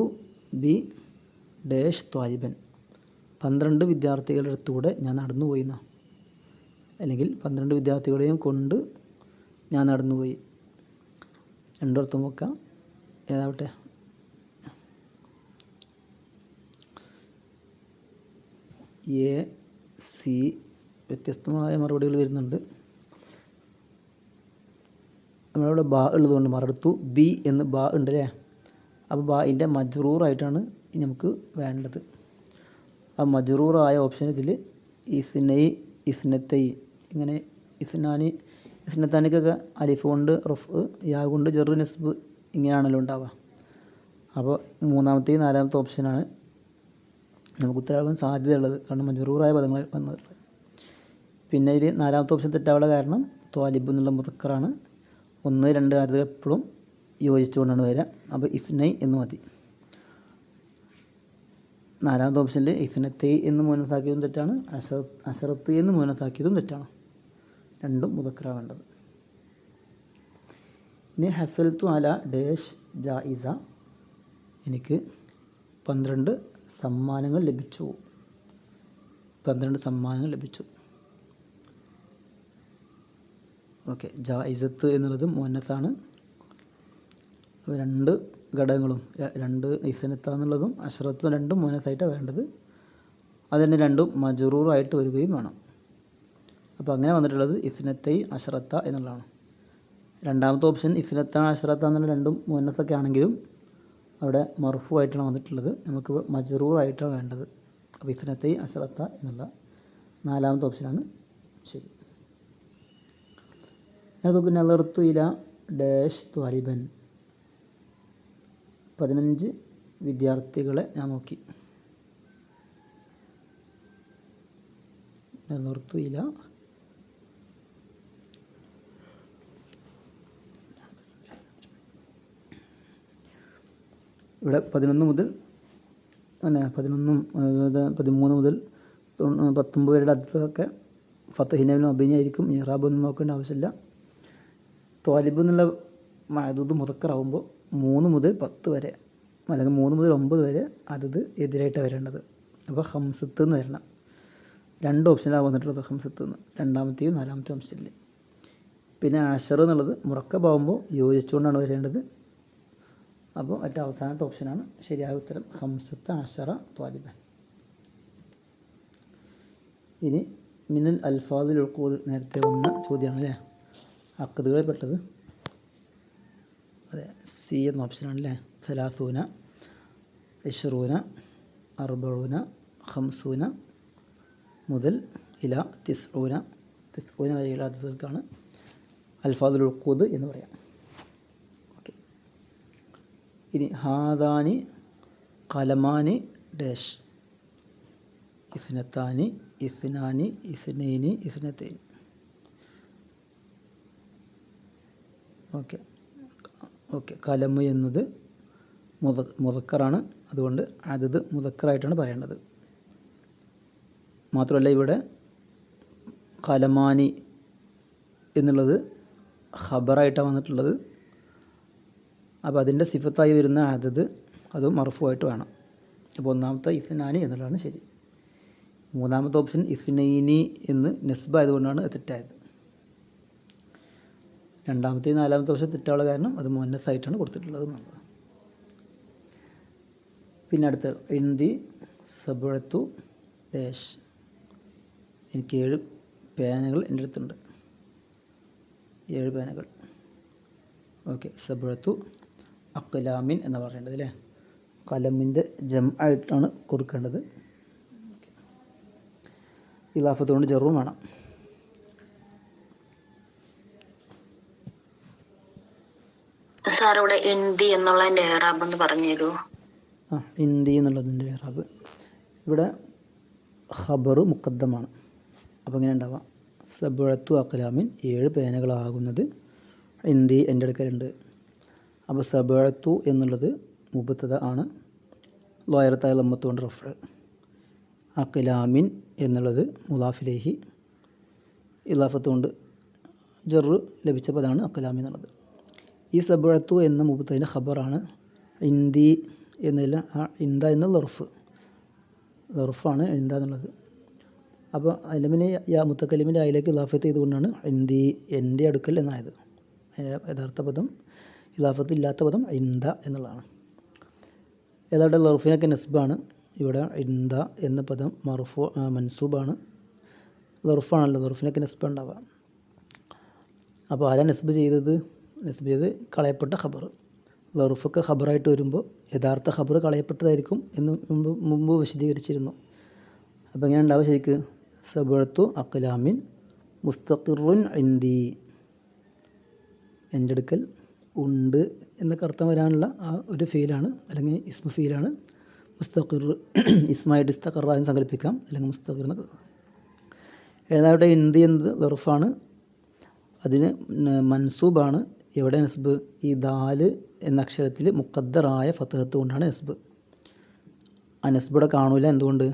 ബി ഡാഷ് ത്വാലിബൻ, 12 വിദ്യാർത്ഥികളുടെ അടുത്തുകൂടെ ഞാൻ നടന്നു പോയി എന്നാണ്, അല്ലെങ്കിൽ 12 വിദ്യാർത്ഥികളെയും കൊണ്ട് ഞാൻ നടന്നുപോയി. രണ്ടിടത്തും നോക്കാം, ഏതാവട്ടെ. എ സി വ്യത്യസ്തമായ മറുപടികൾ വരുന്നുണ്ട്. നമ്മളവിടെ ബാ ഉള്ളതുകൊണ്ട് മറർത്തു ബി എന്ന് ബാ ഉണ്ട് അല്ലേ. അപ്പോൾ ബായിൻ്റെ മജ്റൂറായിട്ടാണ് നമുക്ക് വേണ്ടത്. ആ മജ്റൂറായ ഓപ്ഷൻ ഇതിൽ ഇസ്നൈ ഇസ്നത്തൈ, ഇങ്ങനെ ഇസ്നാനി ഇസ്നത്താനിക്കൊക്കെ അലിഫ് കൊണ്ട് റഫ്, യാ കൊണ്ട് ജെറ് നസ്ബ് ഇങ്ങനെയാണല്ലോ ഉണ്ടാവുക. അപ്പോൾ മൂന്നാമത്തെയും 4ാമത്തെ ഓപ്ഷനാണ് നമുക്ക് ഉത്തരവാദിക്കാൻ സാധ്യതയുള്ളത്, കാരണം മജ്റൂറായ പദങ്ങൾ വന്നത്. പിന്നെ ഇതിൽ 4ാമത്തെ ഓപ്ഷൻ തെറ്റാനുള്ള കാരണം ത്വാലിബ് എന്നുള്ള മുദക്കറാണ്. 1, 2 അത് എപ്പോഴും യോജിച്ചുകൊണ്ടാണ് വരിക. അപ്പോൾ ഇസ്നൈ എന്ന് മതി. 4ാമത്തെ ഓപ്ഷനിൽ ഇസ്നത്തൈ എന്ന് മുഅന്നസാക്കിയതും തെറ്റാണ്, അശറത്ത് എന്ന് മുഅന്നസാക്കിയതും തെറ്റാണ്. രണ്ടും മുദക്കറാവേണ്ടത്. ഇനി ഹസൽത്തു അല ഡാഷ് ജായിസ, എനിക്ക് 12 സമ്മാനങ്ങൾ ലഭിച്ചു. 12 സമ്മാനങ്ങൾ ലഭിച്ചു. ഓക്കെ. ജായിസത്ത് എന്നുള്ളത് മുഅന്നസാണ്. അപ്പോൾ 2 ഘടകങ്ങളും 2 ഇസ്നത്ത എന്നുള്ളതും അശ്റത്തും രണ്ടും മുഅന്നസായിട്ടാണ് വേണ്ടത്. അതിന് രണ്ടും മജ്റൂറായിട്ട് വരികയും വേണം. അപ്പോൾ അങ്ങനെ വന്നിട്ടുള്ളത് ഇസ്നത്തൈ അശ്റത്ത എന്നുള്ളതാണ്. 2ാമത്തെ ഓപ്ഷൻ ഇസ്നത്ത അശ്റത്ത എന്നുള്ള രണ്ടും മുഅന്നസൊക്കെ ആണെങ്കിലും അവിടെ മർഫു ആയിട്ടാണ് വന്നിട്ടുള്ളത്, നമുക്ക് മജ്റൂറായിട്ടാണ് വേണ്ടത്. അപ്പോൾ ഇസ്നത്തൈ അശ്റത്ത എന്നുള്ള 4ാമത്തെ ഓപ്ഷനാണ് ശരി. നോക്കൂ, നളർത്തു ഇല ഡാഷ് ത്വാലിബൻ, 15 വിദ്യാർത്ഥികളെ ഞാൻ നോക്കി. നളർത്തു ഇല ഇവിടെ 11 മുതൽ 13 മുതൽ 19 വരെയുള്ള അർത്ഥമൊക്കെ ഫത്തഹിനവിലും അഭിനയായിരിക്കും. ഇറാബൊന്നും നോക്കേണ്ട ആവശ്യമില്ല. ത്വാലിബ് എന്നുള്ള മഅദൂദ് മുദക്കറാവുമ്പോൾ 3 മുതൽ 10 വരെ അല്ലെങ്കിൽ 3 മുതൽ 9 വരെ അതത് എതിരായിട്ട് വരേണ്ടത്. അപ്പോൾ ഹംസത്ത് എന്ന് വരണം. 2 ഓപ്ഷനിലാണ് വന്നിട്ടുള്ളത് ഹംസത്ത് എന്ന്, രണ്ടാമത്തെയും 4ാമത്തെ ഓപ്ഷനിൽ. പിന്നെ ആഷർ എന്നുള്ളത് മുറക്കബാവുമ്പോൾ യോജിച്ചുകൊണ്ടാണ് വരേണ്ടത്. അപ്പോൾ ഏറ്റവും അവസാനത്തെ ഓപ്ഷനാണ് ശരിയായ ഉത്തരം, ഹംസത്ത് ആഷറ ത്വാലിബൻ. ഇനി മിനൽ അൽഫാദിൽ ഉൾക്കൂത് നേരത്തെ വന്ന ചോദ്യമാണ് അല്ലേ, അക്കതുകളിൽ പെട്ടത്. അതെ, സി എന്ന ഓപ്ഷനാണ് അല്ലേ. സലാസൂന, ഇഷ്റൂന, അർബഊന, ഖംസൂന മുതൽ ഇല തിസ്ഊന വരെയുള്ള അക്കതുകൾക്കാണ് അൽഫാദുൽ ഉൾക്കൂത് എന്ന് പറയാം. ഓക്കെ. ഇനി ഹാദാനി കലമാനി ഡാഷ്, ഇസ്നത്താനി, ഇസ്നാനി, ഇസ്നൈനി, ഇസ്നത്തൈൻ. ഓക്കെ. കലമ് എന്നത് മുദക്കറാണ്, അതുകൊണ്ട് അതത് മുദക്കറായിട്ടാണ് പറയേണ്ടത്. മാത്രമല്ല ഇവിടെ കലമാനി എന്നുള്ളത് ഖബറായിട്ടാണ് വന്നിട്ടുള്ളത്. അപ്പോൾ അതിൻ്റെ സിഫത്തായി വരുന്ന അതത് അതും മർഫുവായിട്ട് വേണം. അപ്പോൾ ഒന്നാമത്തെ ഇസ്നാനി എന്നുള്ളതാണ് ശരി. 3ാമത്തെ ഓപ്ഷൻ ഇസ്നൈനി എന്ന് നെസ്ബ് ആയതുകൊണ്ടാണ് തെറ്റായത്. 2ാമത്തെയും 4ാമത്തെ ഓപ്ഷൻ തെറ്റാനുള്ള കാരണം അത് മുഅന്നസായിട്ടാണ് കൊടുത്തിട്ടുള്ളത് എന്നുള്ളത്. പിന്നെ അടുത്ത് ഇന്ദി സബഅത്തു ഡാഷ്, എനിക്ക് 7 പേനകൾ എൻ്റെ അടുത്തുണ്ട്, 7 പേനകൾ. ഓക്കെ. സബഅത്തു അഖ്ലാമിൻ എന്ന് പറയേണ്ടത് അല്ലേ, കലമിൻ്റെ ജം ആയിട്ടാണ് കൊടുക്കേണ്ടത്. ഇലാഫത്ത് കൊണ്ട് ജറും വേണം. സാർ ഇവിടെ ഇന്ദി എന്നുള്ളതിൻ്റെ ഇറാബ് ഒന്ന് പറഞ്ഞു തരുമോ? ഇന്ദി എന്നുള്ളതിൻ്റെ ഇറാബ് ഇവിടെ ഖബറ് മുഖദ്ദമാണ്. അപ്പോൾ ഇങ്ങനെ ഉണ്ടാവാം, സബഅത്തു അഖ്ലാമിൻ 7 പേനകളാകുന്നത് ഇന്ദി എൻ്റെ അടുക്കലുണ്ട്. അപ്പോൾ സബഅത്തു എന്നുള്ളത് മുബത്തദ ആണ്, ളായിറത്തായ ലമ്മത്ത് കൊണ്ട് റഫ്അ. അഖ്ലാമിൻ എന്നുള്ളത് മുളാഫിലേഹി ഇലാഫത്ത് കൊണ്ട് ജറ് ലഭിച്ച പദമാണ് അഖ്ലാമി എന്നുള്ളത്. ഈ സബഅത്തു എന്ന മുബത്തദിൻ്റെ ഖബറാണ് ഇന്ദി എന്നതിൽ ഇന്ദ എന്ന ലർഫാണ് ഇന്ദ എന്നുള്ളത്. അപ്പോൾ അലമിനെ മുത്തക്കലിമിൻ്റെ അതിലേക്ക് ഇലാഫത്ത് ചെയ്തുകൊണ്ടാണ് ഇന്ദി എൻ്റെ അടുക്കൽ എന്നായത്. യഥാർത്ഥ പദം ഇലാഫത്ത് ഇല്ലാത്ത പദം ഇന്ദ എന്നുള്ളതാണ്. ഏതാണ്ട് ലർഫിനൊക്കെ നെസ്ബാണ്. ഇവിടെ ഇന്ദ എന്ന പദം മൻസൂബാണ്, ലർഫാണല്ലോ, ലർഫിനൊക്കെ നെസ്ബ് ഉണ്ടാവുക. അപ്പോൾ ആരാ നെസ്ബ് ചെയ്ത് കളയപ്പെട്ട ഖബർ. ലർഫൊക്കെ ഖബറായിട്ട് വരുമ്പോൾ യഥാർത്ഥ ഖബർ കളയപ്പെട്ടതായിരിക്കും എന്ന് മുമ്പ് വിശദീകരിച്ചിരുന്നു. അപ്പോൾ എങ്ങനെ ഉണ്ടാവുക ശരിക്ക്, സബഅത്തു അഖ്ലാമിൻ മുസ്തഖിറുൻ ഇന്ദി, എൻ്റെ അടുക്കൽ ഉണ്ട് എന്നൊക്കെ അർത്ഥം വരാനുള്ള ആ ഒരു ഫീലാണ്, അല്ലെങ്കിൽ ഇസ്മ ഫീലാണ് മുസ്തഖിർ. ഇസ്മായിട്ട് ഇസ്തഖറ എന്ന് സങ്കല്പിക്കാം, അല്ലെങ്കിൽ മുസ്തഖിർ എന്നൊക്കെ. ഏതാവട്ടെ ഇന്ദി എന്നത് ലർഫാണ്, അതിന് മൻസൂബാണ്. എവിടെ നസ്ബ്? ഈ ദാല് എന്ന അക്ഷരത്തിൽ മുഖദ്ദറായ ഫതഹത്ത് കൊണ്ടാണ് നസ്ബ്. ആ നസ്ബിടെ കാണൂല, എന്തുകൊണ്ട്?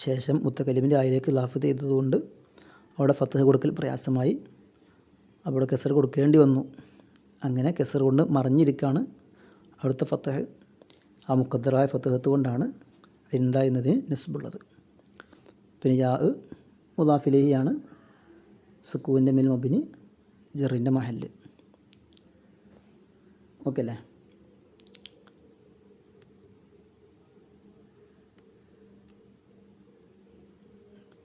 ശേഷം മുത്തക്കലിമിൻ്റെ ആയിലേക്ക് ലാഫത്ത് ചെയ്തതുകൊണ്ട് അവിടെ ഫതഹ് കൊടുക്കൽ പ്രയാസമായി, അവിടെ കെസർ കൊടുക്കേണ്ടി വന്നു. അങ്ങനെ കെസർ കൊണ്ട് മറിഞ്ഞിരിക്കുകയാണ് അവിടുത്തെ ഫതഹ്. ആ മുഖദ്ദറായ ഫതഹത്ത് കൊണ്ടാണ് ഇന്ദ എന്നതിന് നസ്ബുള്ളത്. പിന്നെ യാ മുദാഫിലേഹിയാണ്, സുക്കൂൻ്റെ മേൽ മബിനി, ജറിൻ്റെ മഹല്ല്. ഓക്കെ അല്ലേ?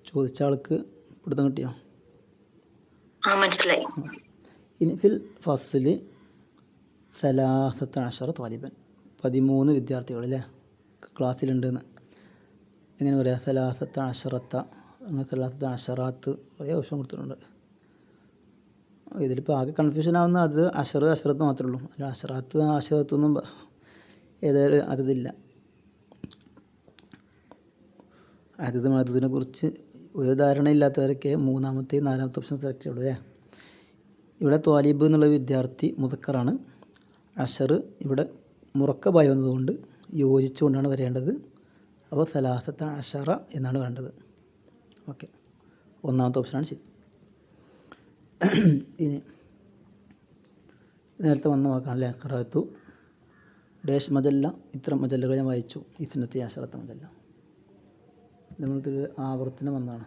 ചോദിച്ച ആൾക്ക് പിടുത്തം കിട്ടിയോ? മനസ്സിലായി. ഇനി ഫിൽ ഫസ്ല് സലാസത്ത് അഷറ ത്വാലിബൻ, 13 വിദ്യാർത്ഥികൾ അല്ലേ ക്ലാസ്സിലുണ്ടെന്ന്. എങ്ങനെ പറയാം? സലാസത്ത് അഷറത്ത, അങ്ങനെ സലാസത്ത് അഷറാത്ത് കുറേ ഓപ്ഷൻ കൊടുത്തിട്ടുണ്ട്. ഇതിലിപ്പോൾ ആകെ കൺഫ്യൂഷൻ ആവുന്ന അത് അഷറത്ത് മാത്രമേ ഉള്ളൂ. അല്ല അഷറത്തൊന്നും ഏതായാലും അതില്ല. അതത് മഹദൂദിനെ കുറിച്ച് ഒരു ധാരണയില്ലാത്തവരൊക്കെ മൂന്നാമത്തെ നാലാമത്തെ ഓപ്ഷൻ സെലക്ട് ചെയ്യുള്ളൂ അല്ലേ. ഇവിടെ ത്വാലിബ് എന്നുള്ള വിദ്യാർത്ഥി മുദക്കറാണ്. അഷർ ഇവിടെ മുറക്കബായി വന്നതുകൊണ്ട് യോജിച്ചുകൊണ്ടാണ് വരേണ്ടത്. അപ്പോൾ സലാസത്ത അഷറ എന്നാണ് വേണ്ടത്. ഓക്കെ, ഒന്നാമത്തെ ഓപ്ഷനാണ് ശരി. ഇനി നേരത്തെ വന്ന വാക്കാണ് അല്ലേ, ഖറഅതു ഡാഷ് മജല്ല, ഇത്തരം മജല്ലകൾ ഞാൻ വായിച്ചു. ഇസ്നത്തി അഷറത്ത മജല്ല. നമ്മൾക്കൊരു ആവർത്തനം വന്നതാണ്.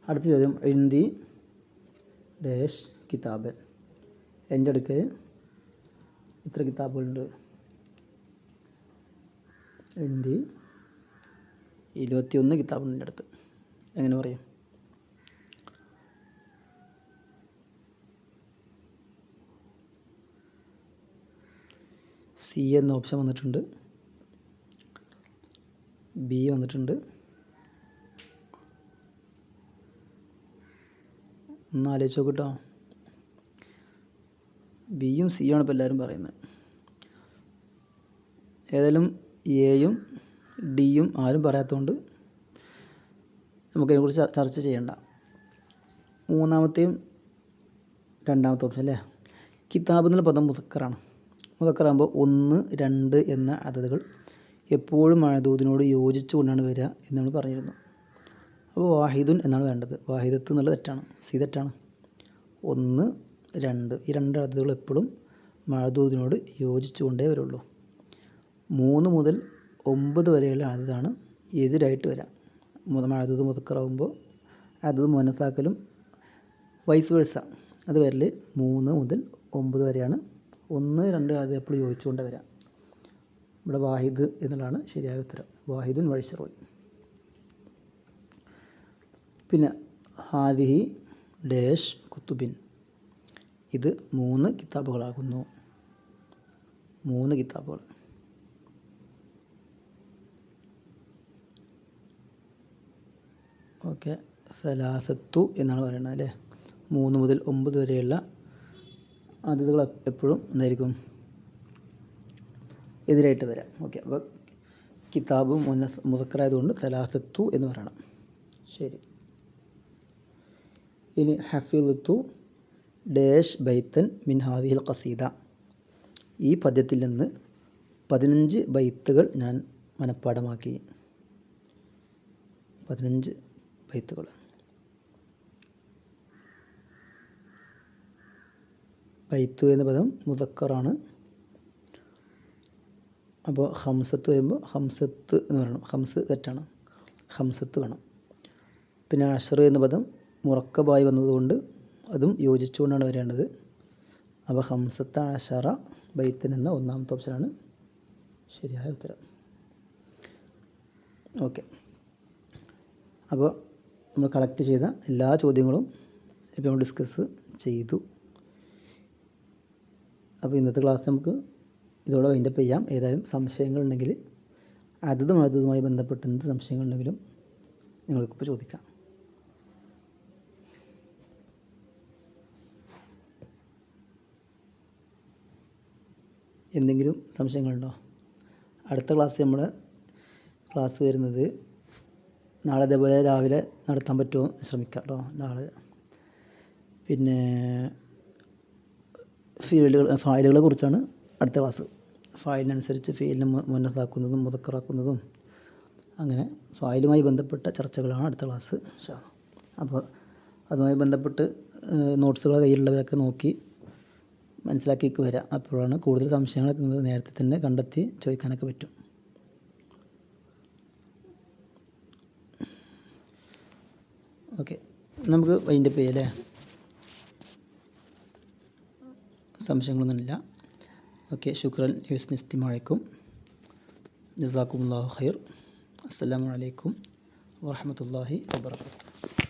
അടുത്ത ചോദ്യം, ഇന്ദി ഡാഷ് കിതാബ്. എൻ്റെ അടുക്കൽ ഇത്ര കിതാബുകളുണ്ട്. ഇന്ദി 21 കിതാബുണ്ട് എൻ്റെ അടുത്ത്. എങ്ങനെ പറയും? സി എന്ന ഓപ്ഷൻ വന്നിട്ടുണ്ട്, ബി വന്നിട്ടുണ്ട്. ഒന്ന് ആലോചിച്ച് നോക്കിട്ടോ. ബിയും സിയുമാണ് ഇപ്പോൾ എല്ലാവരും പറയുന്നത്. ഏതായാലും എയും ഡിയും ആരും പറയാത്തതുകൊണ്ട് നമുക്കതിനെക്കുറിച്ച് ചർച്ച ചെയ്യണ്ട. മൂന്നാമത്തെയും രണ്ടാമത്തെ ഓപ്ഷൻ അല്ലേ. കിതാബ് എന്നുള്ള പദം മുദക്കറാണ്. മുദക്കറാകുമ്പോൾ 1, 2 എന്ന അതതുകൾ എപ്പോഴും മഅദൂദിനോട് യോജിച്ചു കൊണ്ടാണ് വരിക എന്ന് നമ്മൾ പറഞ്ഞിരുന്നു. അപ്പോൾ വാഹിദുൻ എന്നാണ് വേണ്ടത്. വാഹിദത്ത് എന്നുള്ളത് തെറ്റാണ്, സി തെറ്റാണ്. 1, 2 ഈ 2 അതതുകൾ എപ്പോഴും മഅദൂദിനോട് യോജിച്ചു കൊണ്ടേ വരുള്ളൂ. 3 മുതൽ 9 വരെയുള്ള അതതാണ് എതിരായിട്ട് വരാം. മഅദൂദ് മുദക്കറാകുമ്പോൾ അതത് മുഅന്നസാക്കലും വൈസ് വേഴ്സ അത് വരൽ 3 മുതൽ 9 വരെയാണ്. 1, 2 അത് എപ്പോഴും യോജിച്ചുകൊണ്ട് വരാം. ഇവിടെ വാഹിദ് എന്നുള്ളതാണ് ശരിയായ ഉത്തരം. വാഹിദുൻ വഴിശറോയി. പിന്നെ ഹാദിഹി ഡാഷ് കുത്തുബിൻ. ഇത് 3 കിതാബുകളാകുന്നു. 3 കിതാബുകൾ. ഓക്കെ, സലാസത്തു എന്നാണ് പറയുന്നത് അല്ലേ. 3 മുതൽ 9 വരെയുള്ള അതതുകൾ എപ്പോഴും എന്തായിരിക്കും? എതിരായിട്ട് വരാം. ഓക്കെ, അപ്പോൾ കിതാബ് മുദക്കറായതുകൊണ്ട് സലാസത്തു എന്ന് പറയണം. ശരി. ഇനി ഹഫിളത്തു ഡാഷ് ബൈത്തൻ മിൻ ഹാദിഹിൽ ഖസീദ. ഈ പദ്യത്തിൽ നിന്ന് 15 ബൈത്തുകൾ ഞാൻ മനഃപ്പാഠമാക്കി. 15 ബൈത്തുകൾ. ബൈത്ത് എന്ന പദം മുദക്കറാണ്. അപ്പോൾ ഹംസത്ത് വരുമ്പോൾ ഹംസത്ത് എന്ന് പറയണം. ഹംസ് തെറ്റാണ്, ഹംസത്ത് വേണം. പിന്നെ അഷർ എന്ന പദം മുറക്കബായി വന്നതുകൊണ്ട് അതും യോജിച്ചുകൊണ്ടാണ് വരേണ്ടത്. അപ്പോൾ ഹംസത്ത അഷറ ബൈത്തൻ എന്ന ഒന്നാമത്തെ ഓപ്ഷനാണ് ശരിയായ ഉത്തരം. ഓക്കെ, അപ്പോൾ നമ്മൾ കളക്ട് ചെയ്ത എല്ലാ ചോദ്യങ്ങളും ഇപ്പോൾ നമ്മൾ ഡിസ്കസ് ചെയ്തു. അപ്പോൾ ഇന്നത്തെ ക്ലാസ് നമുക്ക് ഇതോടെ വൈൻഡപ്പ് ചെയ്യാം. ഏതായാലും സംശയങ്ങളുണ്ടെങ്കിൽ അതുമായി ബന്ധപ്പെട്ട് എന്ത് സംശയങ്ങളുണ്ടെങ്കിലും നിങ്ങൾക്കിപ്പോൾ ചോദിക്കാം. എന്തെങ്കിലും സംശയങ്ങളുണ്ടോ? അടുത്ത ക്ലാസ് വരുന്നത് നാളെ ഇതേപോലെ രാവിലെ നടത്താൻ പറ്റുമോ ശ്രമിക്കാം കേട്ടോ. നാളെ പിന്നെ ഫായിലുകളെ കുറിച്ചാണ് അടുത്ത ക്ലാസ്. ഫായിലിനനുസരിച്ച് ഫീലിനെ മുന്നത്താക്കുന്നതും മുദക്കറാക്കുന്നതും അങ്ങനെ ഫായിലുമായി ബന്ധപ്പെട്ട ചർച്ചകളാണ് അടുത്ത ക്ലാസ്. അപ്പോൾ അതുമായി ബന്ധപ്പെട്ട് നോട്ട്സുകൾ കയ്യിലുള്ളവരൊക്കെ നോക്കി മനസ്സിലാക്കിക്ക് വരാം. അപ്പോഴാണ് കൂടുതൽ സംശയങ്ങളൊക്കെ നിങ്ങൾക്ക് നേരത്തെ തന്നെ കണ്ടെത്തി ചോദിക്കാനൊക്കെ പറ്റും. ഓക്കെ, നമുക്ക് വൈൻഡപ്പ് ചെയ്യാം അല്ലേ. സംശയങ്ങളൊന്നുമില്ല. ഓക്കെ, ശുക്രൻ ഹുസ്നി ഇസ്തിമാഅക്കും. ജസാക്കുമുല്ലാഹു ഖൈർ. അസ്സലാമു അലൈക്കും വറഹ്മത്തുള്ളാഹി വബറകാതുഹു.